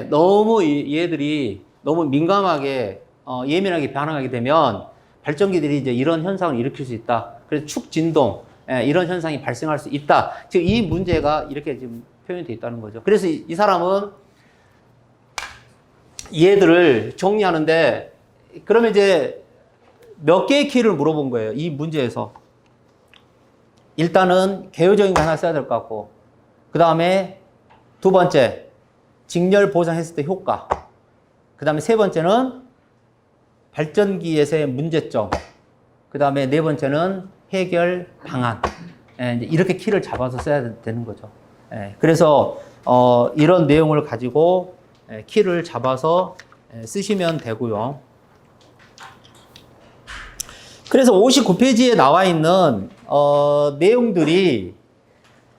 너무 얘들이 너무 민감하게 예민하게 반응하게 되면 발전기들이 이제 이런 현상을 일으킬 수 있다. 그래서 축 진동 이런 현상이 발생할 수 있다. 즉 이 문제가 이렇게 지금 표현이 되어 있다는 거죠. 그래서 이 사람은 얘들을 정리하는데, 그러면 이제 몇 개의 키를 물어본 거예요. 이 문제에서. 일단은 개요적인 거 하나 써야 될 것 같고, 그 다음에 두 번째 직렬 보상했을 때 효과, 그 다음에 세 번째는 발전기에서의 문제점, 그 다음에 네 번째는 해결 방안. 이제 이렇게 키를 잡아서 써야 되는 거죠. 그래서 이런 내용을 가지고 키를 잡아서 쓰시면 되고요. 그래서 59페이지에 나와 있는 내용들이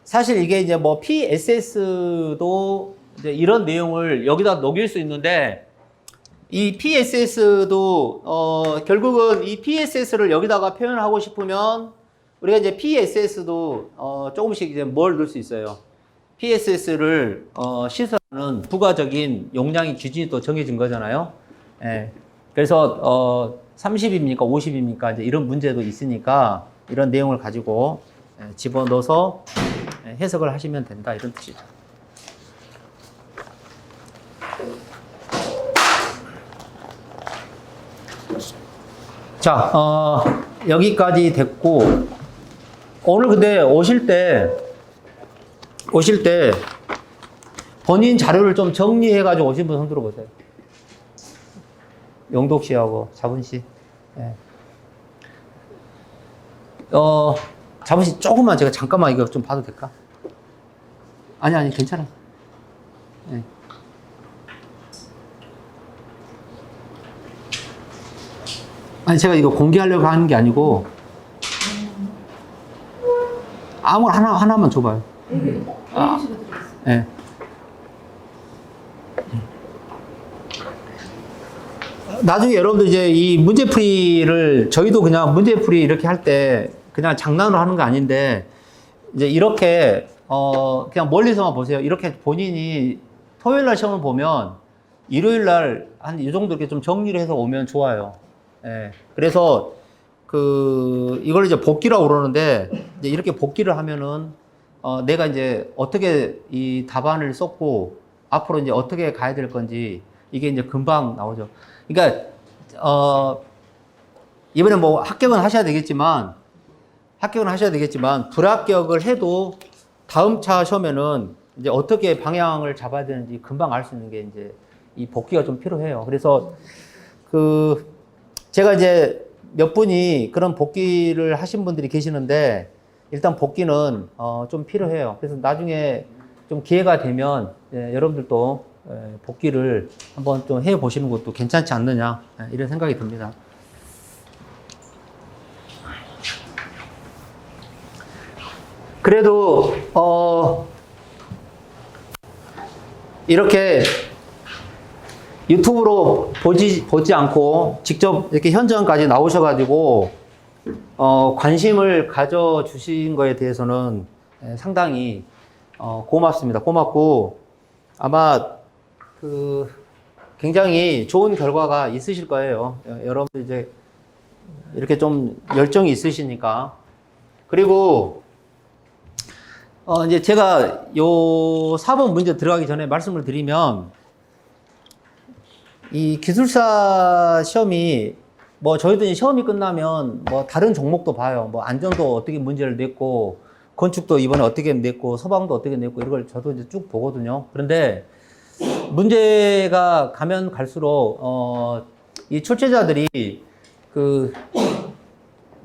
사실 이게 이제 뭐 PSS도 이제 이런 내용을 여기다 녹일 수 있는데, 이 PSS도 결국은 이 PSS를 여기다가 표현하고 싶으면 우리가 이제 PSS도 조금씩 이제 뭘 넣을 수 있어요. PSS를 시설하는 부가적인 용량의 기준이 또 정해진 거잖아요. 그래서 30입니까 50입니까 이제 이런 문제도 있으니까 이런 내용을 가지고 집어넣어서 해석을 하시면 된다 이런 뜻이죠. 자, 여기까지 됐고 오늘 근데 오실 때 본인 자료를 좀 정리해가지고 오신 분 손 들어보세요. 용독 씨하고 자분 씨. 예. 자분 씨 조금만 제가 잠깐만 이거 좀 봐도 될까? 아니 괜찮아. 예. 아니 제가 이거 공개하려고 하는 게 아니고 아무거나 하나만 줘봐요. 예. 나중에 여러분들 이제 이 문제풀이를 저희도 그냥 문제풀이 이렇게 할 때 그냥 장난으로 하는 거 아닌데 이제 이렇게 그냥 멀리서만 보세요. 이렇게 본인이 토요일 날 시험을 보면 일요일 날 한 이 정도 이렇게 좀 정리를 해서 오면 좋아요. 예. 그래서 이걸 이제 복기라고 그러는데 이제 이렇게 복기를 하면은 내가 이제 어떻게 이 답안을 썼고 앞으로 이제 어떻게 가야 될 건지 이게 이제 금방 나오죠. 그러니까 이번에 뭐 합격은 하셔야 되겠지만 불합격을 해도 다음 차 시험에는 이제 어떻게 방향을 잡아야 되는지 금방 알 수 있는 게 이제 이 복기가 좀 필요해요. 그래서 제가 이제 몇 분이 그런 복기를 하신 분들이 계시는데 일단 복기는 좀 필요해요. 그래서 나중에 좀 기회가 되면 여러분들도 복기를 한번 좀 해보시는 것도 괜찮지 않느냐 이런 생각이 듭니다. 그래도 이렇게 유튜브로 보지 않고 직접 이렇게 현장까지 나오셔가지고 관심을 가져주신 거에 대해서는 상당히 고맙습니다. 고맙고 아마 굉장히 좋은 결과가 있으실 거예요. 여러분들 이제 이렇게 좀 열정이 있으시니까. 그리고 이제 제가 요 4번 문제 들어가기 전에 말씀을 드리면 이 기술사 시험이 뭐 저희도 시험이 끝나면 뭐 다른 종목도 봐요. 뭐 안전도 어떻게 문제를 냈고 건축도 이번에 어떻게 냈고 소방도 어떻게 냈고 이런 걸 저도 이제 쭉 보거든요. 그런데 문제가 가면 갈수록 이 출제자들이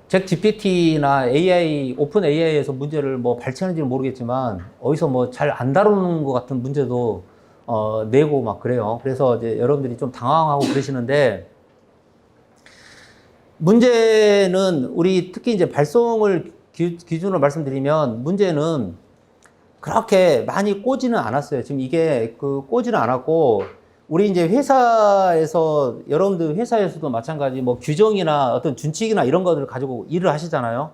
잭 GPT나 AI, 오픈 AI에서 문제를 뭐 발췌하는지는 모르겠지만 어디서 뭐 잘 안 다루는 것 같은 문제도 내고 막 그래요. 그래서 이제 여러분들이 좀 당황하고 그러시는데 문제는 우리 특히 이제 발송을 기준으로 말씀드리면 문제는 그렇게 많이 꼬지는 않았어요. 지금 이게 꼬지는 않았고 우리 이제 회사에서 여러분들 회사에서도 마찬가지 뭐 규정이나 어떤 준칙이나 이런 것들을 가지고 일을 하시잖아요.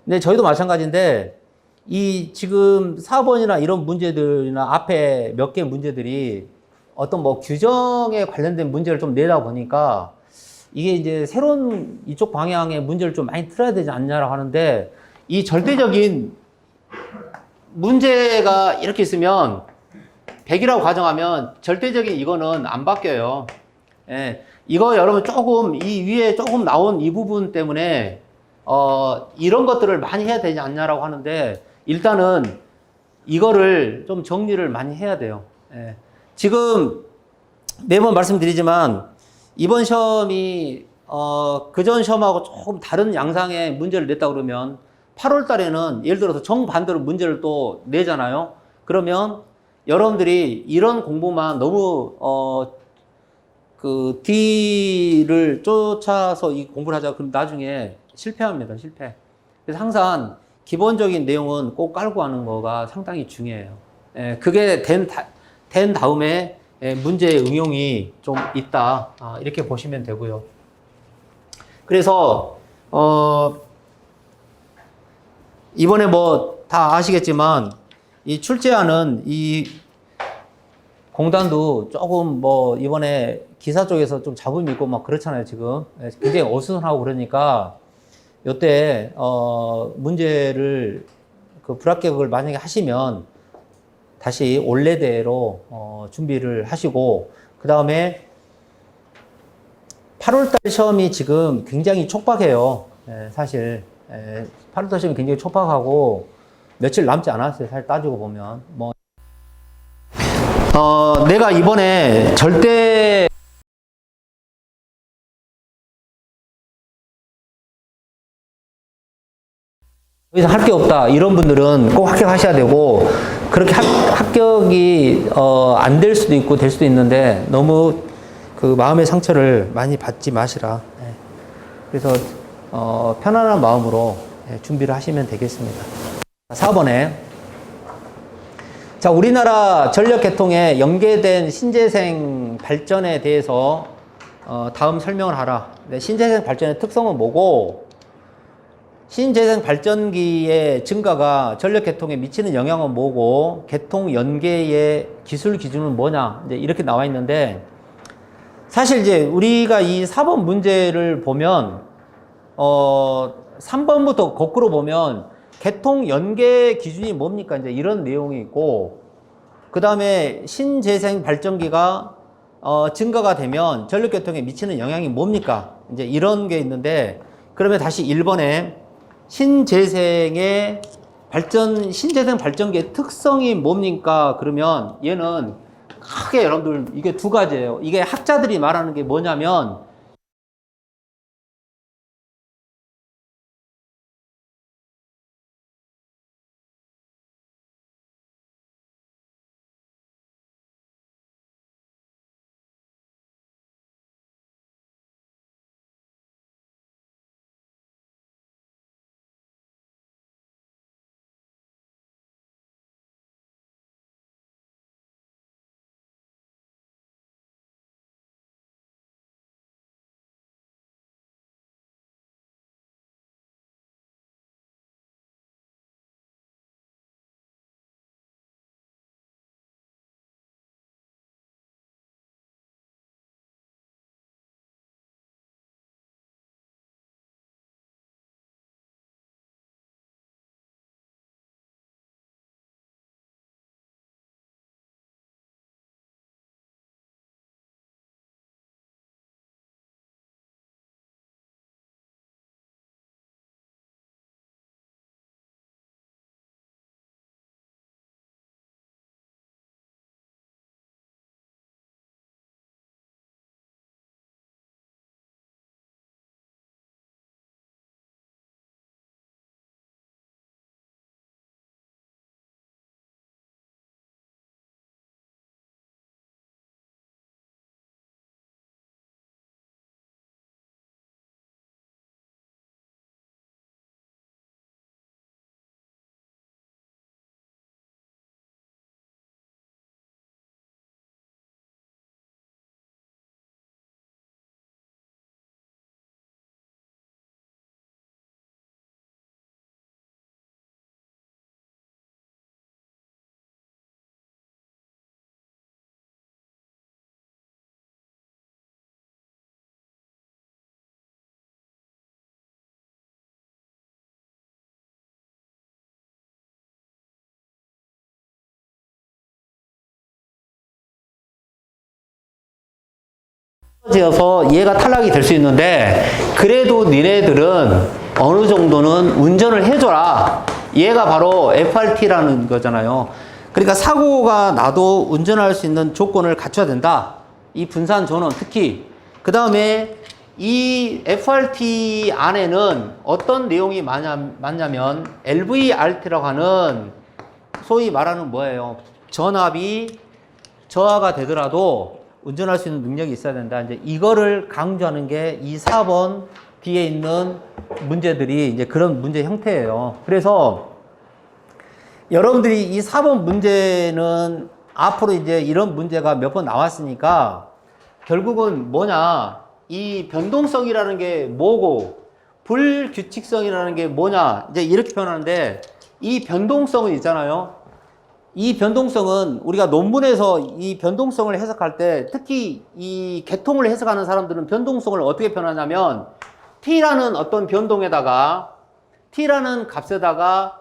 근데 저희도 마찬가지인데 이 지금 4번이나 이런 문제들이나 앞에 몇 개 문제들이 어떤 뭐 규정에 관련된 문제를 좀 내다 보니까 이게 이제 새로운 이쪽 방향의 문제를 좀 많이 틀어야 되지 않냐라고 하는데 이 절대적인 문제가 이렇게 있으면 100이라고 가정하면 절대적인 이거는 안 바뀌어요. 예. 이거 여러분 조금 이 위에 조금 나온 이 부분 때문에 이런 것들을 많이 해야 되지 않냐라고 하는데 일단은 이거를 좀 정리를 많이 해야 돼요. 예. 지금 매번 말씀드리지만 이번 시험이 그전 시험하고 조금 다른 양상의 문제를 냈다 그러면 8월 달에는 예를 들어서 정반대로 문제를 또 내잖아요. 그러면 여러분들이 이런 공부만 너무 뒤를 쫓아서 이 공부를 하자 그럼 나중에 실패합니다. 실패. 그래서 항상 기본적인 내용은 꼭 깔고 하는 거가 상당히 중요해요. 그게 된 다음에 문제의 응용이 좀 있다. 이렇게 보시면 되고요. 그래서 이번에 뭐 다 아시겠지만 이 출제하는 이 공단도 조금 뭐 이번에 기사 쪽에서 좀 잡음이 있고 막 그렇잖아요. 지금 굉장히 어수선하고 그러니까 요때 문제를 그 불합격을 만약에 하시면 다시 원래대로 준비를 하시고, 그 다음에 8월달 시험이 지금 굉장히 촉박해요. 사실 8월달 시험이 굉장히 촉박하고 며칠 남지 않았어요. 사실 따지고 보면 뭐 내가 이번에 절대 더 이상 할 게 없다 이런 분들은 꼭 합격하셔야 되고, 그렇게 합격이 안 될 수도 있고 될 수도 있는데 너무 그 마음의 상처를 많이 받지 마시라. 그래서 편안한 마음으로 준비를 하시면 되겠습니다. 4번에 자, 우리나라 전력 계통에 연계된 신재생 발전에 대해서 다음 설명을 하라. 신재생 발전의 특성은 뭐고, 신재생 발전기의 증가가 전력 계통에 미치는 영향은 뭐고, 계통 연계의 기술 기준은 뭐냐, 이제 이렇게 나와 있는데, 사실 이제 우리가 이 4번 문제를 보면 3번부터 거꾸로 보면 계통 연계 기준이 뭡니까, 이제 이런 내용이 있고, 그 다음에 신재생 발전기가 증가가 되면 전력 계통에 미치는 영향이 뭡니까, 이제 이런 게 있는데, 그러면 다시 1번에 신재생 발전기의 특성이 뭡니까? 그러면 얘는 크게 여러분들 이게 두 가지예요. 이게 학자들이 말하는 게 뭐냐면, 지어서 얘가 탈락이 될 수 있는데, 그래도 니네들은 어느 정도는 운전을 해줘라. 얘가 바로 FRT라는 거잖아요. 그러니까 사고가 나도 운전할 수 있는 조건을 갖춰야 된다. 이 분산전원 특히. 그 다음에 이 FRT 안에는 어떤 내용이 많냐면 LVRT라고 하는 소위 말하는 뭐예요? 전압이 저하가 되더라도 운전할 수 있는 능력이 있어야 된다. 이제 이거를 강조하는 게 이 4번 뒤에 있는 문제들이 이제 그런 문제 형태예요. 그래서 여러분들이 이 4번 문제는 앞으로 이제 이런 문제가 몇 번 나왔으니까 결국은 뭐냐, 이 변동성이라는 게 뭐고 불규칙성이라는 게 뭐냐, 이제 이렇게 표현하는데, 이 변동성은 있잖아요. 이 변동성은 우리가 논문에서 이 변동성을 해석할 때, 특히 이 계통을 해석하는 사람들은 변동성을 어떻게 표현하냐면, t라는 어떤 변동에다가, t라는 값에다가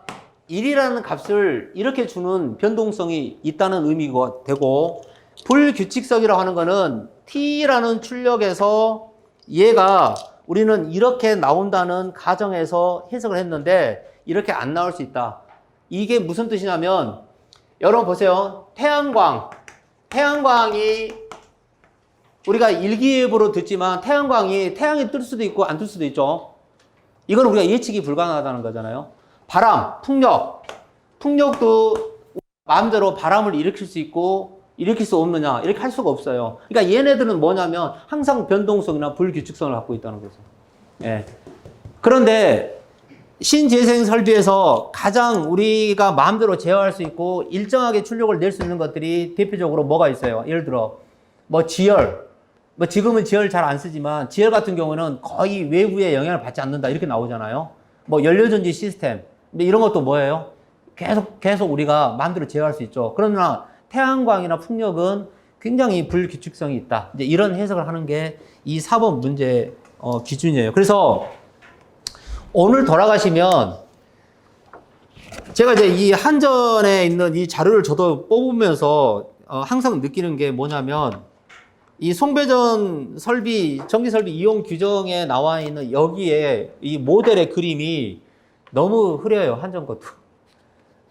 1이라는 값을 이렇게 주는 변동성이 있다는 의미가 되고, 불규칙성이라고 하는 거는 t라는 출력에서 얘가 우리는 이렇게 나온다는 가정에서 해석을 했는데 이렇게 안 나올 수 있다. 이게 무슨 뜻이냐면, 여러분 보세요. 태양광이 우리가 일기예보로 듣지만 태양이 뜰 수도 있고 안 뜰 수도 있죠. 이건 우리가 예측이 불가능하다는 거잖아요. 바람, 풍력도 마음대로 바람을 일으킬 수 있고 일으킬 수 없느냐, 이렇게 할 수가 없어요. 그러니까 얘네들은 뭐냐면 항상 변동성이나 불규칙성을 갖고 있다는 거죠. 예. 그런데 신재생 설비에서 가장 우리가 마음대로 제어할 수 있고 일정하게 출력을 낼 수 있는 것들이 대표적으로 뭐가 있어요? 예를 들어 지열, 지금은 지열 잘 안 쓰지만 지열 같은 경우는 거의 외부의 영향을 받지 않는다, 이렇게 나오잖아요. 연료전지 시스템, 근데 이런 것도 뭐예요? 계속 우리가 마음대로 제어할 수 있죠. 그러나 태양광이나 풍력은 굉장히 불규칙성이 있다. 이제 이런 해석을 하는 게 이 4번 문제 기준이에요. 그래서 오늘 돌아가시면 제가 이제 이 한전에 있는 이 자료를 저도 뽑으면서 항상 느끼는 게 뭐냐면, 이 송배전 설비, 전기 설비 이용 규정에 나와 있는 여기에 이 모델의 그림이 너무 흐려요, 한전 것도.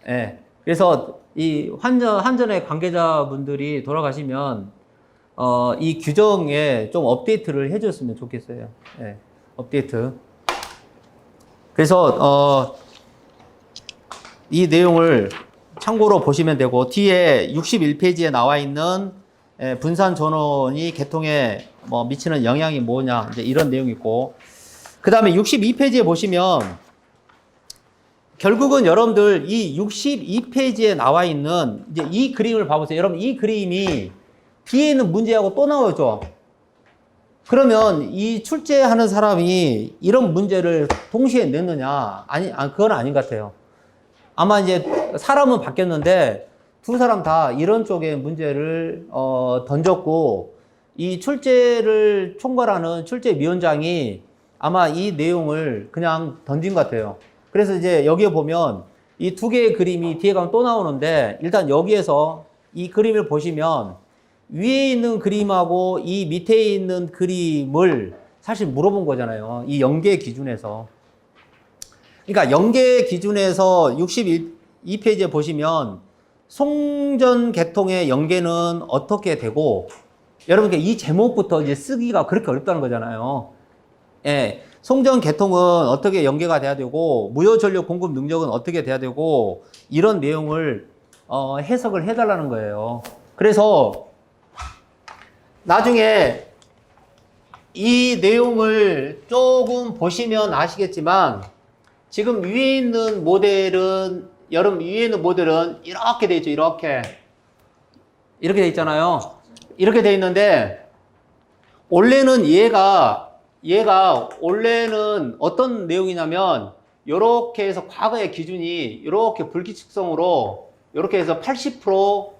예. 그래서 이 한전의 관계자분들이 돌아가시면 이 규정에 좀 업데이트를 해줬으면 좋겠어요. 예. 업데이트. 그래서 이 내용을 참고로 보시면 되고, 뒤에 61페이지에 나와 있는 분산 전원이 개통에 미치는 영향이 뭐냐, 이제 이런 내용이 있고, 그 다음에 62페이지에 보시면 결국은 여러분들 이 62페이지에 나와 있는 이제 이 그림을 봐보세요. 여러분 이 그림이 뒤에 있는 문제하고 또 나오죠. 그러면 이 출제하는 사람이 이런 문제를 동시에 냈느냐? 그건 아닌 것 같아요. 아마 이제 사람은 바뀌었는데 두 사람 다 이런 쪽의 문제를 던졌고, 이 출제를 총괄하는 출제위원장이 아마 이 내용을 그냥 던진 것 같아요. 그래서 이제 여기에 보면 이 두 개의 그림이 뒤에 가면 또 나오는데, 일단 여기에서 이 그림을 보시면 위에 있는 그림하고 이 밑에 있는 그림을 사실 물어본 거잖아요. 이 연계 기준에서. 그러니까 연계 기준에서 62페이지에 보시면 송전 개통의 연계는 어떻게 되고, 여러분 이 제목부터 이제 쓰기가 그렇게 어렵다는 거잖아요. 예. 송전 개통은 어떻게 연계가 돼야 되고, 무효 전력 공급 능력은 어떻게 돼야 되고, 이런 내용을 해석을 해달라는 거예요. 그래서 나중에 이 내용을 조금 보시면 아시겠지만, 지금 위에 있는 모델은, 여러분 위에 있는 모델은 이렇게 돼 있죠. 이렇게 돼 있잖아요. 이렇게 돼 있는데, 원래는 얘가 원래는 어떤 내용이냐면, 요렇게 해서 과거의 기준이 이렇게 불규칙성으로 이렇게 해서 80%,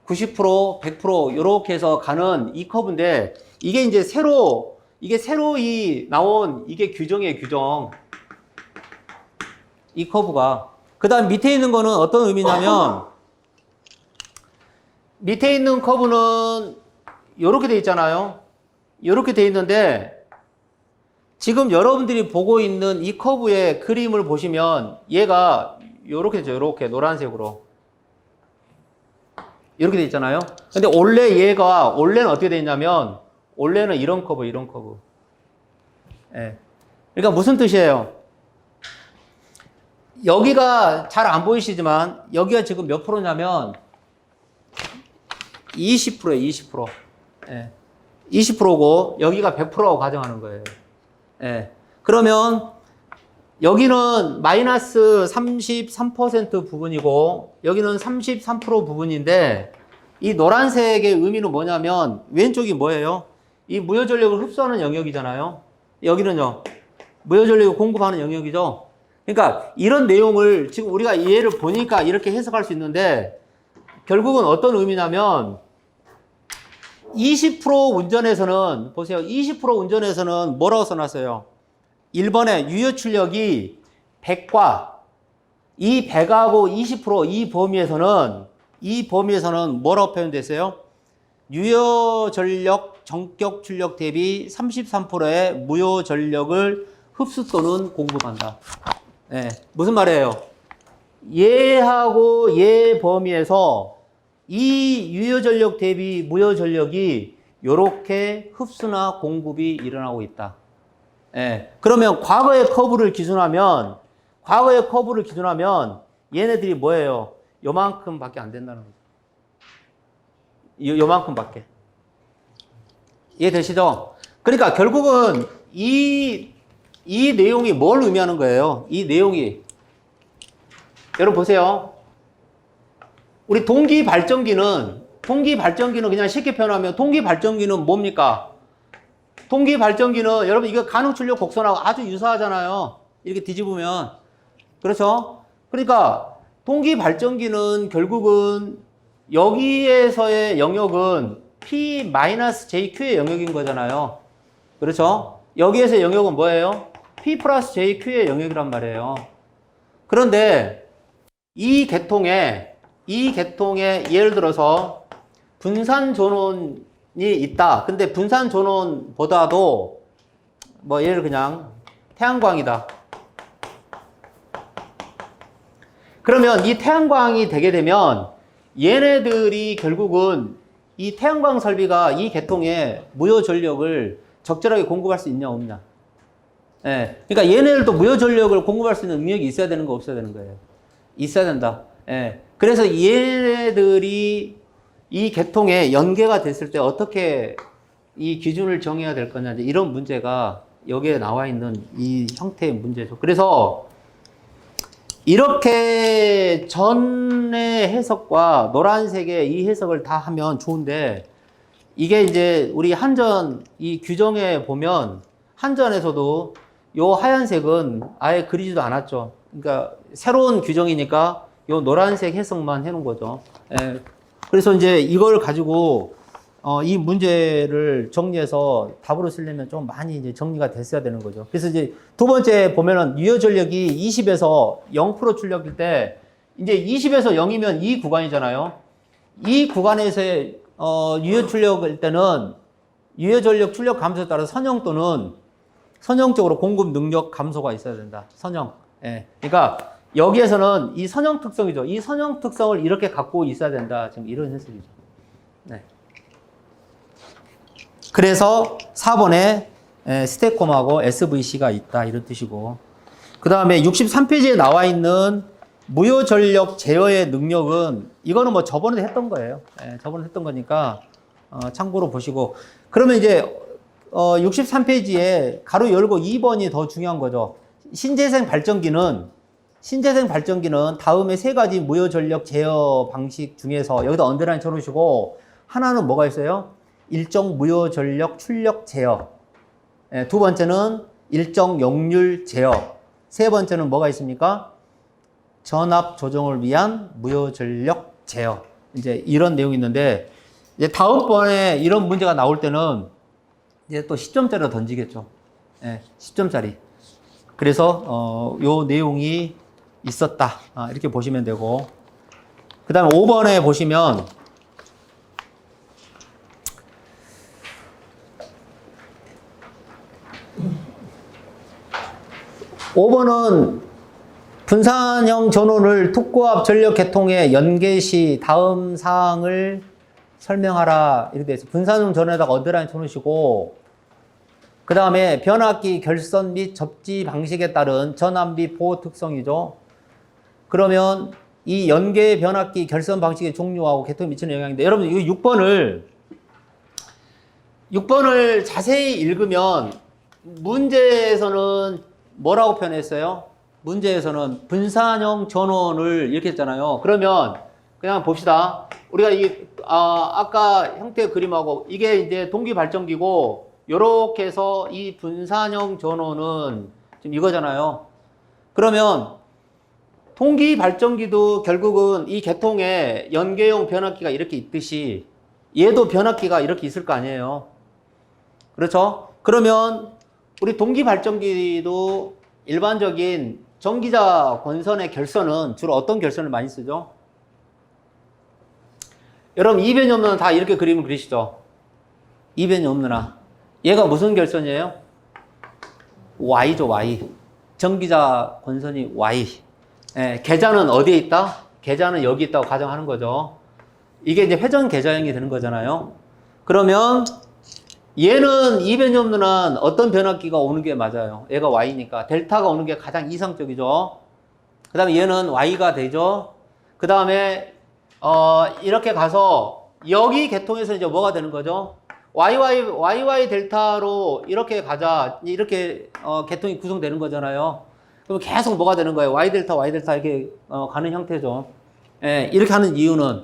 90%, 100% 요렇게 해서 가는 이 커브인데, 이게 이제 새로이 나온 이게 규정이에요, 규정. 이 커브가. 그 다음 밑에 있는 거는 어떤 의미냐면, 밑에 있는 커브는 요렇게 돼 있잖아요. 요렇게 돼 있는데, 지금 여러분들이 보고 있는 이 커브의 그림을 보시면 얘가 요렇게 되죠. 요렇게 노란색으로. 이렇게 돼 있잖아요. 근데 원래는 어떻게 돼 있냐면, 원래는 이런 커브. 예. 그러니까 무슨 뜻이에요? 여기가 잘 안 보이시지만, 여기가 지금 몇 프로냐면, 20%예요, 20%. 예. 20%고, 여기가 100%라고 가정하는 거예요. 예. 그러면, 여기는 마이너스 33% 부분이고, 여기는 33% 부분인데, 이 노란색의 의미는 뭐냐면, 왼쪽이 뭐예요? 이 무효전력을 흡수하는 영역이잖아요. 여기는요, 무효전력을 공급하는 영역이죠. 그러니까, 이런 내용을 지금 우리가 이 예를 보니까 이렇게 해석할 수 있는데, 결국은 어떤 의미냐면, 20% 운전에서는, 보세요. 20% 운전에서는 뭐라고 써놨어요? 1번에 유효 출력이 100과 이 100하고 20% 이 범위에서는 뭐라고 표현됐어요? 유효 전력 전격 출력 대비 33%의 무효 전력을 흡수 또는 공급한다. 네, 무슨 말이에요? 얘하고 얘 범위에서 이 유효 전력 대비 무효 전력이 이렇게 흡수나 공급이 일어나고 있다. 예. 그러면 과거의 커브를 기준하면 얘네들이 뭐예요? 요만큼밖에 안 된다는 거죠. 요만큼밖에. 이해되시죠? 그러니까 결국은 이 내용이 뭘 의미하는 거예요? 이 내용이. 여러분 보세요. 우리 동기 발전기는 그냥 쉽게 표현하면 동기 발전기는 뭡니까? 동기 발전기는 여러분 이거 간혹 출력 곡선하고 아주 유사하잖아요. 이렇게 뒤집으면. 그렇죠? 그러니까 동기 발전기는 결국은 여기에서의 영역은 P-JQ의 영역인 거잖아요. 그렇죠? 여기에서의 영역은 뭐예요? P 플러스 JQ의 영역이란 말이에요. 그런데 이 계통에 예를 들어서 분산 전원이 있다. 근데 분산 전원보다도 뭐 예를 그냥 태양광이다. 그러면 이 태양광이 되게 되면 얘네들이 결국은 이 태양광 설비가 이 계통에 무효 전력을 적절하게 공급할 수 있냐 없냐. 예. 그러니까 얘네들도 무효 전력을 공급할 수 있는 능력이 있어야 되는 거 없어야 되는 거예요. 있어야 된다. 예. 그래서 얘네들이 이 계통에 연계가 됐을 때 어떻게 이 기준을 정해야 될 거냐, 이런 문제가 여기에 나와 있는 이 형태의 문제죠. 그래서 이렇게 전의 해석과 노란색의 이 해석을 다 하면 좋은데, 이게 이제 우리 한전 이 규정에 보면 한전에서도 요 하얀색은 아예 그리지도 않았죠. 그러니까 새로운 규정이니까 요 노란색 해석만 해놓은 거죠. 예. 그래서 이제 이걸 가지고 이 문제를 정리해서 답으로 쓰려면 좀 많이 이제 정리가 됐어야 되는 거죠. 그래서 이제 두 번째 보면은 유효 전력이 20에서 0% 출력일 때 이제 20에서 0이면 이 구간이잖아요. 이 구간에서의 유효 출력일 때는 유효 전력 출력 감소에 따라 선형 또는 선형적으로 공급 능력 감소가 있어야 된다. 선형. 예. 그러니까 여기에서는 이 선형 특성이죠. 이 선형 특성을 이렇게 갖고 있어야 된다. 지금 이런 해석이죠. 네. 그래서 4번에 스테콤하고 SVC가 있다. 이런 뜻이고. 그 다음에 63페이지에 나와 있는 무효 전력 제어의 능력은 이거는 뭐 저번에 했던 거예요. 저번에 했던 거니까 참고로 보시고. 그러면 이제 63페이지에 가로 열고 2번이 더 중요한 거죠. 신재생 발전기는 다음에 세 가지 무효 전력 제어 방식 중에서 여기다 언더라인 쳐놓으시고, 하나는 뭐가 있어요? 일정 무효 전력 출력 제어. 두 번째는 일정 역률 제어. 세 번째는 뭐가 있습니까? 전압 조정을 위한 무효 전력 제어. 이제 이런 내용이 있는데, 이제 다음번에 이런 문제가 나올 때는 이제 또 10점짜리로 던지겠죠. 10점짜리. 그래서 요 내용이 있었다. 이렇게 보시면 되고. 그 다음에 5번에 보시면 (5번은) 분산형 전원을 특고압 전력 계통에 연계 시 다음 사항을 설명하라. 이렇게 되어 있어요. 분산형 전원에다가 언더라인 쳐놓으시고, 그 다음에 변압기 결선 및 접지 방식에 따른 전압 및 보호 특성이죠. 그러면 이 연계 변압기 결선 방식의 종류하고 계통에 미치는 영향인데, 여러분 이 6번을 자세히 읽으면 문제에서는 뭐라고 표현했어요? 문제에서는 분산형 전원을 이렇게 했잖아요. 그러면 그냥 봅시다. 우리가 아까 형태의 그림하고 이게 이제 동기 발전기고, 요렇게 해서 이 분산형 전원은 지금 이거잖아요. 그러면 동기 발전기도 결국은 이 계통에 연계용 변압기가 이렇게 있듯이 얘도 변압기가 이렇게 있을 거 아니에요. 그렇죠? 그러면 우리 동기 발전기도 일반적인 전기자 권선의 결선은 주로 어떤 결선을 많이 쓰죠? 여러분 이변이 없는 한 다 이렇게 그림을 그리시죠? 이변이 없는 한. 얘가 무슨 결선이에요? Y죠, Y. 전기자 권선이 Y. 예, 계좌는 어디에 있다? 계좌는 여기 있다고 가정하는 거죠. 이게 이제 회전 계좌형이 되는 거잖아요. 그러면 얘는 이변이 없는 한 어떤 변압기가 오는 게 맞아요. 얘가 Y니까 델타가 오는 게 가장 이상적이죠. 그 다음에 얘는 Y가 되죠. 그 다음에 이렇게 가서 여기 계통에서 이제 뭐가 되는 거죠? YY 델타로 이렇게 가자. 이렇게 계통이 구성되는 거잖아요. 그럼 계속 뭐가 되는 거예요? Y 델타 이렇게 가는 형태죠. 예, 이렇게 하는 이유는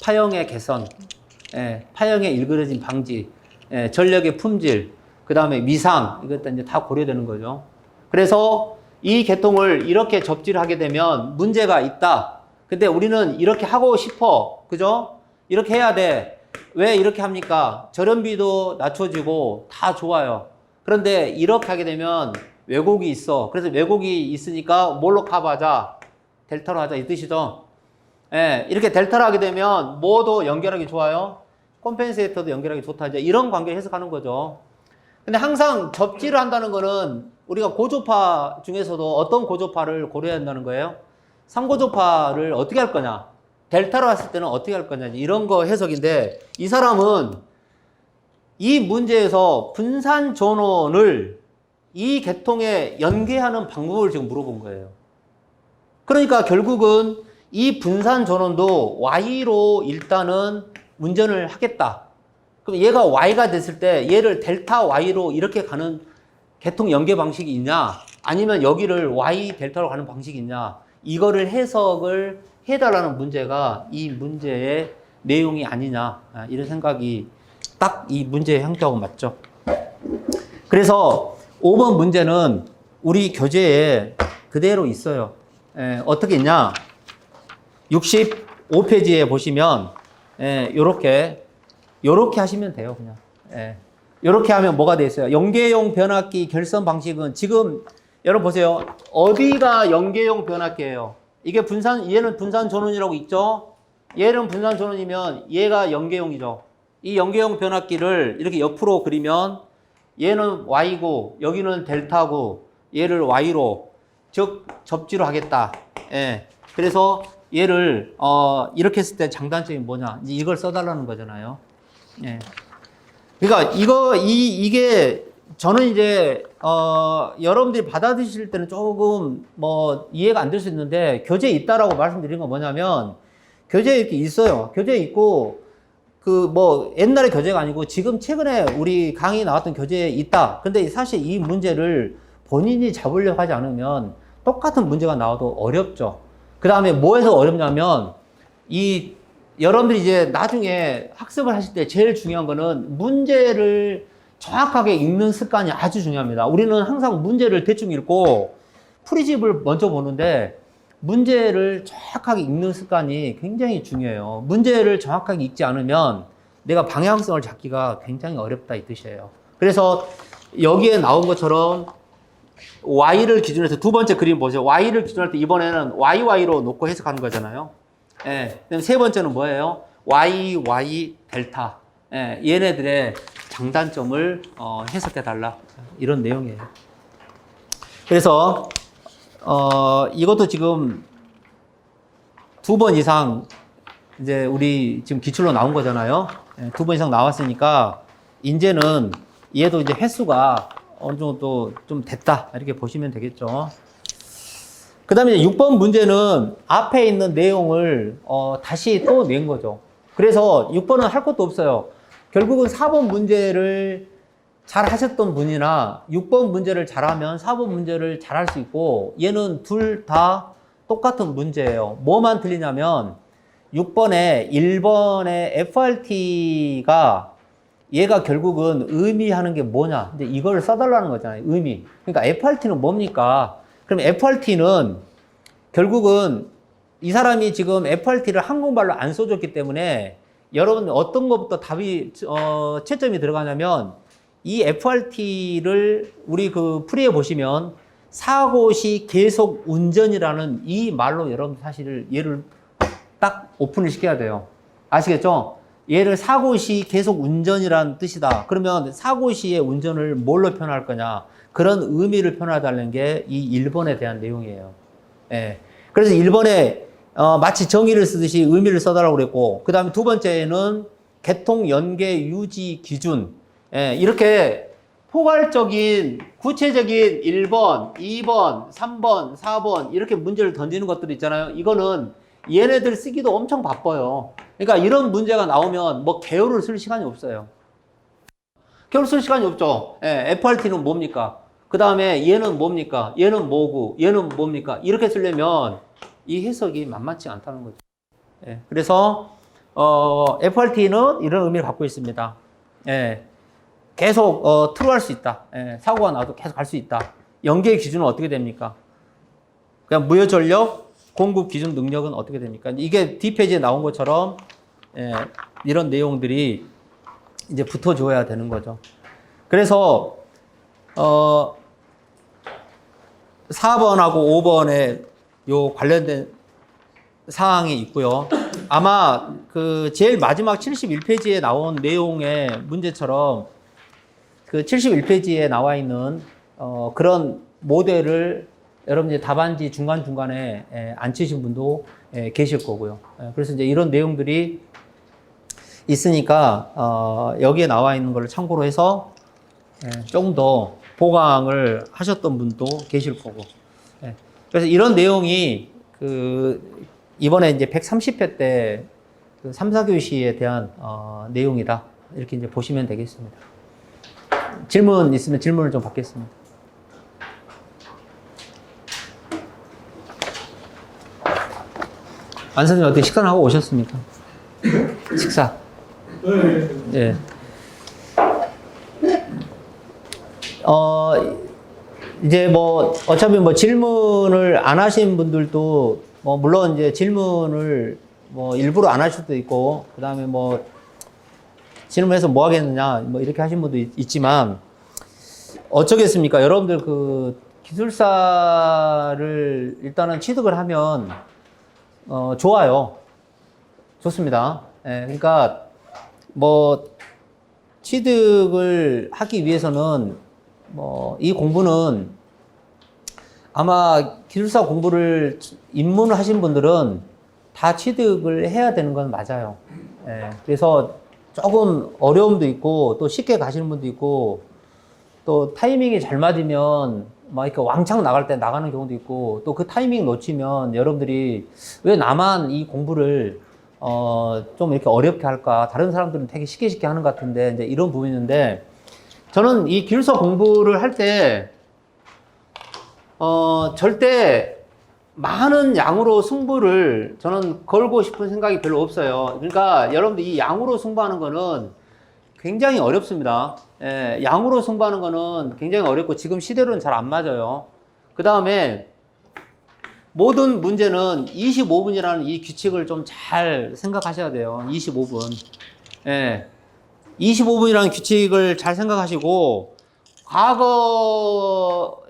파형의 개선, 예, 파형의 일그러짐 방지, 예, 전력의 품질, 그 다음에 미상, 이것도 이제 다 고려되는 거죠. 그래서 이 계통을 이렇게 접지를 하게 되면 문제가 있다. 근데 우리는 이렇게 하고 싶어. 그죠? 이렇게 해야 돼. 왜 이렇게 합니까? 절연비도 낮춰지고 다 좋아요. 그런데 이렇게 하게 되면 왜곡이 있어. 그래서 왜곡이 있으니까 뭘로 커버하자? 델타로 하자. 이 뜻이죠. 예, 이렇게 델타로 하게 되면 뭐도 연결하기 좋아요? 컴펜세이터도 연결하기 좋다. 이제 이런 관계를 해석하는 거죠. 근데 항상 접지를 한다는 거는 우리가 고조파 중에서도 어떤 고조파를 고려해야 한다는 거예요? 3고조파를 어떻게 할 거냐? 델타로 했을 때는 어떻게 할 거냐? 이런 거 해석인데 이 사람은 이 문제에서 분산 전원을 이 계통에 연계하는 방법을 지금 물어본 거예요. 그러니까 결국은 이 분산 전원도 Y로 일단은 운전을 하겠다. 그럼 얘가 Y가 됐을 때 얘를 델타 Y로 이렇게 가는 계통 연계 방식이 있냐? 아니면 여기를 Y 델타로 가는 방식이 있냐? 이거를 해석을 해달라는 문제가 이 문제의 내용이 아니냐. 이런 생각이 딱 이 문제의 형태하고 맞죠. 그래서 5번 문제는 우리 교재에 그대로 있어요. 어떻게 있냐? 65페이지에 보시면 요렇게 하시면 돼요. 그냥 요렇게 하면 뭐가 돼 있어요? 연계용 변압기 결선 방식은 지금 여러분 보세요. 어디가 연계용 변압기예요? 이게 얘는 분산 전원이라고 있죠? 얘는 분산 전원이면 얘가 연계용이죠. 이 연계용 변압기를 이렇게 옆으로 그리면 얘는 Y고 여기는 델타고 얘를 Y로 즉 접지로 하겠다. 예. 그래서 얘를 이렇게 했을 때 장단점이 뭐냐? 이제 이걸 써달라는 거잖아요. 예. 그러니까 이게 저는 이제 여러분들이 받아들이실 때는 조금 뭐 이해가 안 될 수 있는데 교재에 있다라고 말씀드린 건 뭐냐면 교재에 이렇게 있어요. 교재에 있고 그 뭐 옛날의 교재가 아니고 지금 최근에 우리 강의 나왔던 교재에 있다. 근데 사실 이 문제를 본인이 잡으려고 하지 않으면 똑같은 문제가 나와도 어렵죠. 그 다음에 뭐에서 어렵냐면 여러분들이 이제 나중에 학습을 하실 때 제일 중요한 거는 문제를 정확하게 읽는 습관이 아주 중요합니다. 우리는 항상 문제를 대충 읽고 풀이집을 먼저 보는데 문제를 정확하게 읽는 습관이 굉장히 중요해요. 문제를 정확하게 읽지 않으면 내가 방향성을 잡기가 굉장히 어렵다 이 뜻이에요. 그래서 여기에 나온 것처럼 Y를 기준으로 해서 두 번째 그림 보세요. Y를 기준으로 할 때 이번에는 YY로 놓고 해석하는 거잖아요. 예. 그다음 세 번째는 뭐예요? YY 델타. 예. 얘네들의 장단점을 해석해 달라. 이런 내용이에요. 그래서 이것도 지금 2번 이상 이제 우리 지금 기출로 나온 거잖아요. 2번 이상 나왔으니까 이제는 얘도 이제 횟수가 어느 정도 좀 됐다. 이렇게 보시면 되겠죠. 그 다음에 6번 문제는 앞에 있는 내용을 다시 또 낸 거죠. 그래서 6번은 할 것도 없어요. 결국은 4번 문제를 잘 하셨던 분이나 6번 문제를 잘하면 4번 문제를 잘할 수 있고 얘는 둘 다 똑같은 문제예요. 뭐만 틀리냐면 6번에 1번의 FRT가 얘가 결국은 의미하는 게 뭐냐. 근데 이걸 써달라는 거잖아요. 의미. 그러니까 FRT는 뭡니까? 그럼 FRT는 결국은 이 사람이 지금 FRT를 한국말로 안 써줬기 때문에 여러분 어떤 것부터 답이 채점이 들어가냐면 이 FRT를 우리 그 풀이에 보시면 사고 시 계속 운전이라는 이 말로 여러분 사실 얘를 딱 오픈을 시켜야 돼요. 아시겠죠? 얘를 사고 시 계속 운전이라는 뜻이다. 그러면 사고 시의 운전을 뭘로 표현할 거냐? 그런 의미를 표현해달라는 게 이 1번에 대한 내용이에요. 예. 그래서 1번에 마치 정의를 쓰듯이 의미를 써달라고 그랬고, 그 다음에 두 번째는 개통 연계 유지 기준. 예. 이렇게 포괄적인 구체적인 1번, 2번, 3번, 4번 이렇게 문제를 던지는 것들 있잖아요. 이거는 얘네들 쓰기도 엄청 바빠요. 그러니까 이런 문제가 나오면 뭐 개요를 쓸 시간이 없어요. 개요를 쓸 시간이 없죠. 예, FRT는 뭡니까? 그 다음에 얘는 뭡니까? 얘는 뭐고, 얘는 뭡니까? 이렇게 쓰려면 이 해석이 만만치 않다는 거죠. 예, 그래서 FRT는 이런 의미를 갖고 있습니다. 예, 계속 트루할 수 있다. 예, 사고가 나도 계속 갈 수 있다. 연계 기준은 어떻게 됩니까? 그냥 무효 전력 공급 기준 능력은 어떻게 됩니까? 이게 뒷페이지에 나온 것처럼 이런 내용들이 이제 붙어줘야 되는 거죠. 그래서 4번하고 5번에 요 관련된 사항이 있고요. 아마 그 제일 마지막 71페이지에 나온 내용의 문제처럼 그 71페이지에 나와 있는 그런 모델을 여러분들 답안지 중간중간에 안 치신 분도 계실 거고요. 그래서 이제 이런 내용들이 있으니까 여기에 나와 있는 걸 참고로 해서 조금 더 보강을 하셨던 분도 계실 거고. 그래서 이런 내용이 그 이번에 이제 130회 때 그 3, 4교시에 대한 내용이다. 이렇게 이제 보시면 되겠습니다. 질문 있으면 질문을 좀 받겠습니다. 안 선생님 어떻게 식사는 하고 오셨습니까? 식사. 네. 이제 뭐 어차피 뭐 질문을 안 하신 분들도 뭐 물론 이제 질문을 뭐 일부러 안 하실 수도 있고, 그 다음에 뭐 질문해서 뭐 하겠느냐 뭐 이렇게 하신 분도 있지만 어쩌겠습니까? 여러분들 그 기술사를 일단은 취득을 하면 좋아요. 좋습니다. 그러니까 뭐 취득을 하기 위해서는 뭐 이 공부는 아마 기술사 공부를 입문을 하신 분들은 다 취득을 해야 되는 건 맞아요. 그래서 조금 어려움도 있고 또 쉽게 가시는 분도 있고 또 타이밍이 잘 맞으면 막 이렇게 왕창 나갈 때 나가는 경우도 있고 또 그 타이밍 놓치면 여러분들이 왜 나만 이 공부를 좀 이렇게 어렵게 할까? 다른 사람들은 되게 쉽게 하는 것 같은데 이제 이런 부분인데 저는 이 기술사 공부를 할 때 절대 많은 양으로 승부를 저는 걸고 싶은 생각이 별로 없어요. 그러니까 여러분들 이 양으로 승부하는 거는 굉장히 어렵습니다. 양으로 승부하는 거는 굉장히 어렵고 지금 시대로는 잘 안 맞아요. 그 다음에 모든 문제는 25분이라는 이 규칙을 좀 잘 생각하셔야 돼요. 25분. 25분이라는 규칙을 잘 생각하시고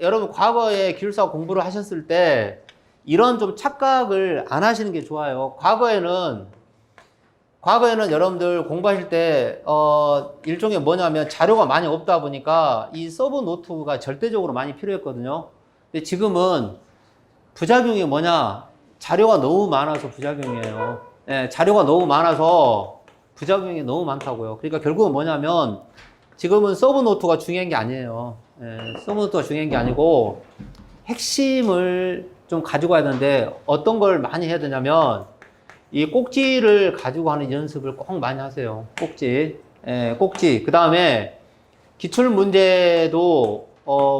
여러분 과거에 기술사 공부를 하셨을 때 이런 좀 착각을 안 하시는 게 좋아요. 과거에는 여러분들 공부하실 때 일종의 뭐냐면 자료가 많이 없다 보니까 이 서브 노트가 절대적으로 많이 필요했거든요. 근데 지금은 부작용이 뭐냐? 자료가 너무 많아서 부작용이에요. 자료가 너무 많아서 부작용이 너무 많다고요. 그러니까 결국은 뭐냐면 지금은 서브 노트가 중요한 게 아니에요. 서브 노트가 중요한 게 아니고 핵심을 좀 가지고 와야 되는데 어떤 걸 많이 해야 되냐면 이 꼭지를 가지고 하는 연습을 꼭 많이 하세요. 꼭지. 꼭지. 그 다음에 기출 문제도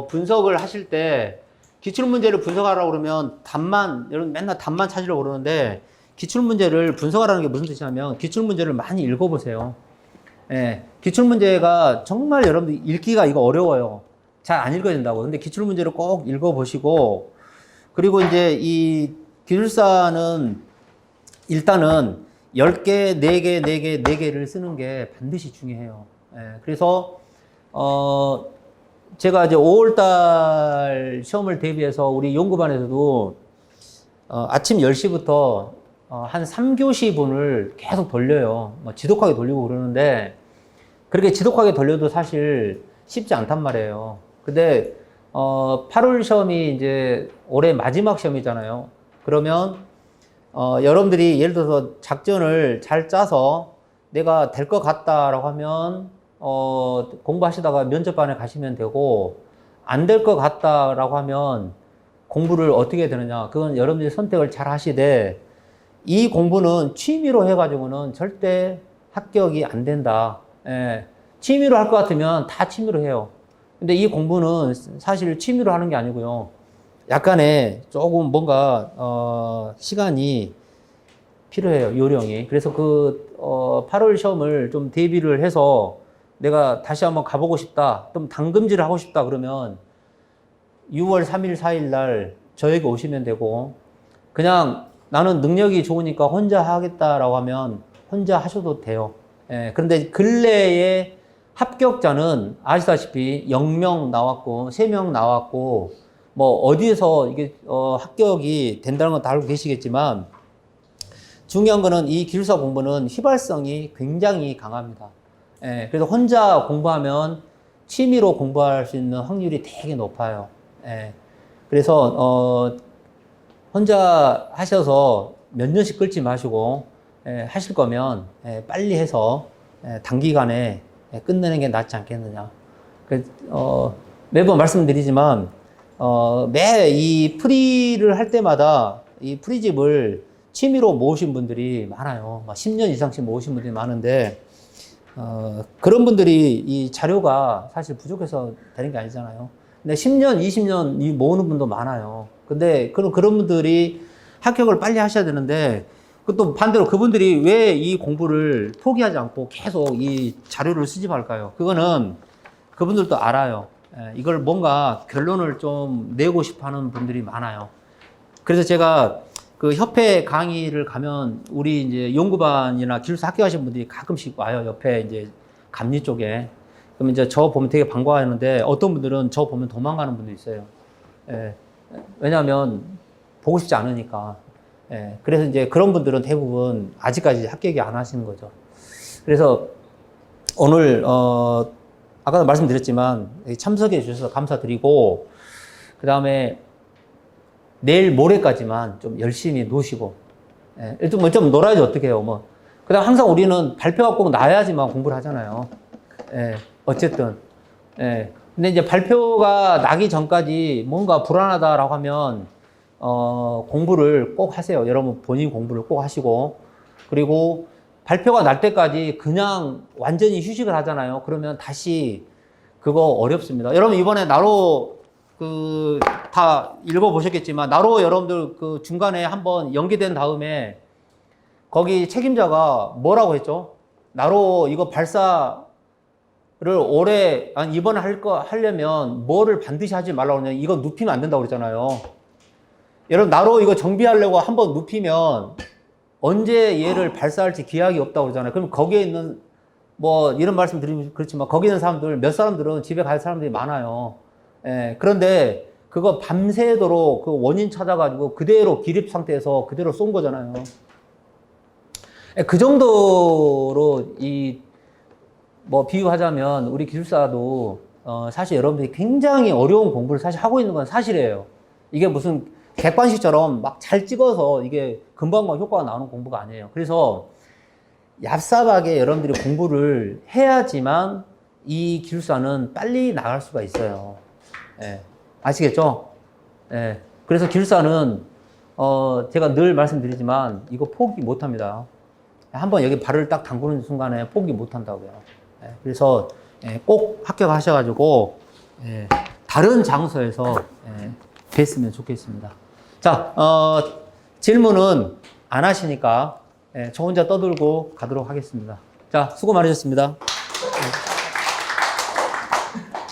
분석을 하실 때 기출 문제를 분석하라고 그러면 여러분 맨날 답만 찾으려고 그러는데 기출 문제를 분석하라는 게 무슨 뜻이냐면 기출 문제를 많이 읽어보세요. 기출 문제가 정말 여러분들 읽기가 이거 어려워요. 잘 안 읽어야 된다고. 근데 기출 문제를 꼭 읽어보시고 그리고 이제 이 기술사는 일단은 10개, 4개, 4개, 4개를 쓰는 게 반드시 중요해요. 그래서 제가 이제 5월달 시험을 대비해서 우리 연구반에서도 아침 10시부터 한 3교시 분을 계속 돌려요. 뭐 지독하게 돌리고 그러는데 그렇게 지독하게 돌려도 사실 쉽지 않단 말이에요. 근데 8월 시험이 이제 올해 마지막 시험이잖아요. 그러면 여러분들이 예를 들어서 작전을 잘 짜서 내가 될 것 같다라고 하면 공부하시다가 면접반에 가시면 되고, 안 될 것 같다라고 하면 공부를 어떻게 되느냐, 그건 여러분들이 선택을 잘 하시되, 이 공부는 취미로 해가지고는 절대 합격이 안 된다. 예. 취미로 할 것 같으면 다 취미로 해요. 근데 이 공부는 사실 취미로 하는 게 아니고요, 약간의 조금 뭔가 시간이 필요해요, 요령이. 그래서 8월 시험을 좀 대비를 해서 내가 다시 한번 가보고 싶다, 좀 당금질을 하고 싶다 그러면 6월 3일, 4일 날 저에게 오시면 되고, 그냥 나는 능력이 좋으니까 혼자 하겠다라고 하면 혼자 하셔도 돼요. 예, 그런데 근래에 합격자는 아시다시피 0명 나왔고 3명 나왔고 뭐 어디에서 이게 합격이 된다는 건 다 알고 계시겠지만, 중요한 거는 이 기술사 공부는 휘발성이 굉장히 강합니다. 예, 그래서 혼자 공부하면 취미로 공부할 수 있는 확률이 되게 높아요. 예, 그래서 혼자 하셔서 몇 년씩 끌지 마시고, 하실 거면 빨리 해서 단기간에 끝내는 게 낫지 않겠느냐. 매번 말씀드리지만 매 이 프리를 할 때마다 이 프리집을 취미로 모으신 분들이 많아요. 10년 이상씩 모으신 분들이 많은데, 그런 분들이 이 자료가 사실 부족해서 되는 게 아니잖아요. 근데 10년, 20년 모으는 분도 많아요. 근데 그런 분들이 합격을 빨리 하셔야 되는데, 또 반대로 그분들이 왜 이 공부를 포기하지 않고 계속 이 자료를 수집할까요? 그거는 그분들도 알아요. 이걸 뭔가 결론을 좀 내고 싶어 하는 분들이 많아요. 그래서 제가 그 협회 강의를 가면 우리 이제 연구반이나 기술사 합격하신 분들이 가끔씩 와요. 옆에 이제 감리 쪽에. 그럼 이제 저 보면 되게 반가워하는데, 어떤 분들은 저 보면 도망가는 분도 있어요. 왜냐하면 보고 싶지 않으니까. 그래서 이제 그런 분들은 대부분 아직까지 합격이 안 하시는 거죠. 그래서 오늘 아까도 말씀드렸지만 참석해 주셔서 감사드리고, 그 다음에 내일 모레까지만 좀 열심히 노시고, 일단 좀 놀아야지 어떻게 해요. 뭐. 그 다음 항상 우리는 발표가 꼭 나야지만 공부를 하잖아요. 어쨌든. 근데 이제 발표가 나기 전까지 뭔가 불안하다라고 하면 공부를 꼭 하세요. 여러분 본인 공부를 꼭 하시고, 그리고 발표가 날 때까지 그냥 완전히 휴식을 하잖아요. 그러면 다시 그거 어렵습니다. 여러분 이번에 나로 다 읽어보셨겠지만, 나로 여러분들 그 중간에 한번 연기된 다음에 거기 책임자가 뭐라고 했죠? 나로 이거 발사를 올해, 아니 이번에 하려면 뭐를 반드시 하지 말라고 그러냐, 이거 눕히면 안 된다고 그랬잖아요. 여러분 나로 이거 정비하려고 한번 눕히면 언제 얘를 발사할지 기약이 없다고 그러잖아요. 그럼 거기에 있는, 뭐 이런 말씀 드리면 그렇지만, 거기 있는 사람들, 몇 사람들은 집에 갈 사람들이 많아요. 그런데 그거 밤새도록 그 원인 찾아가지고 그대로 기립 상태에서 그대로 쏜 거잖아요. 그 정도로 뭐 비유하자면 우리 기술사도 사실 여러분들이 굉장히 어려운 공부를 사실 하고 있는 건 사실이에요. 이게 무슨 객관식처럼 막 잘 찍어서 이게 금방 효과가 나오는 공부가 아니에요. 그래서 얍삽하게 여러분들이 공부를 해야지만 이 기술사는 빨리 나갈 수가 있어요. 아시겠죠? 그래서 기술사는 제가 늘 말씀드리지만 이거 포기 못 합니다. 한번 여기 발을 딱 담그는 순간에 포기 못 한다고요. 그래서 꼭 합격하셔가지고 다른 장소에서 뵀으면 좋겠습니다. 자, 질문은 안 하시니까 저 혼자 떠들고 가도록 하겠습니다. 자, 수고 많으셨습니다.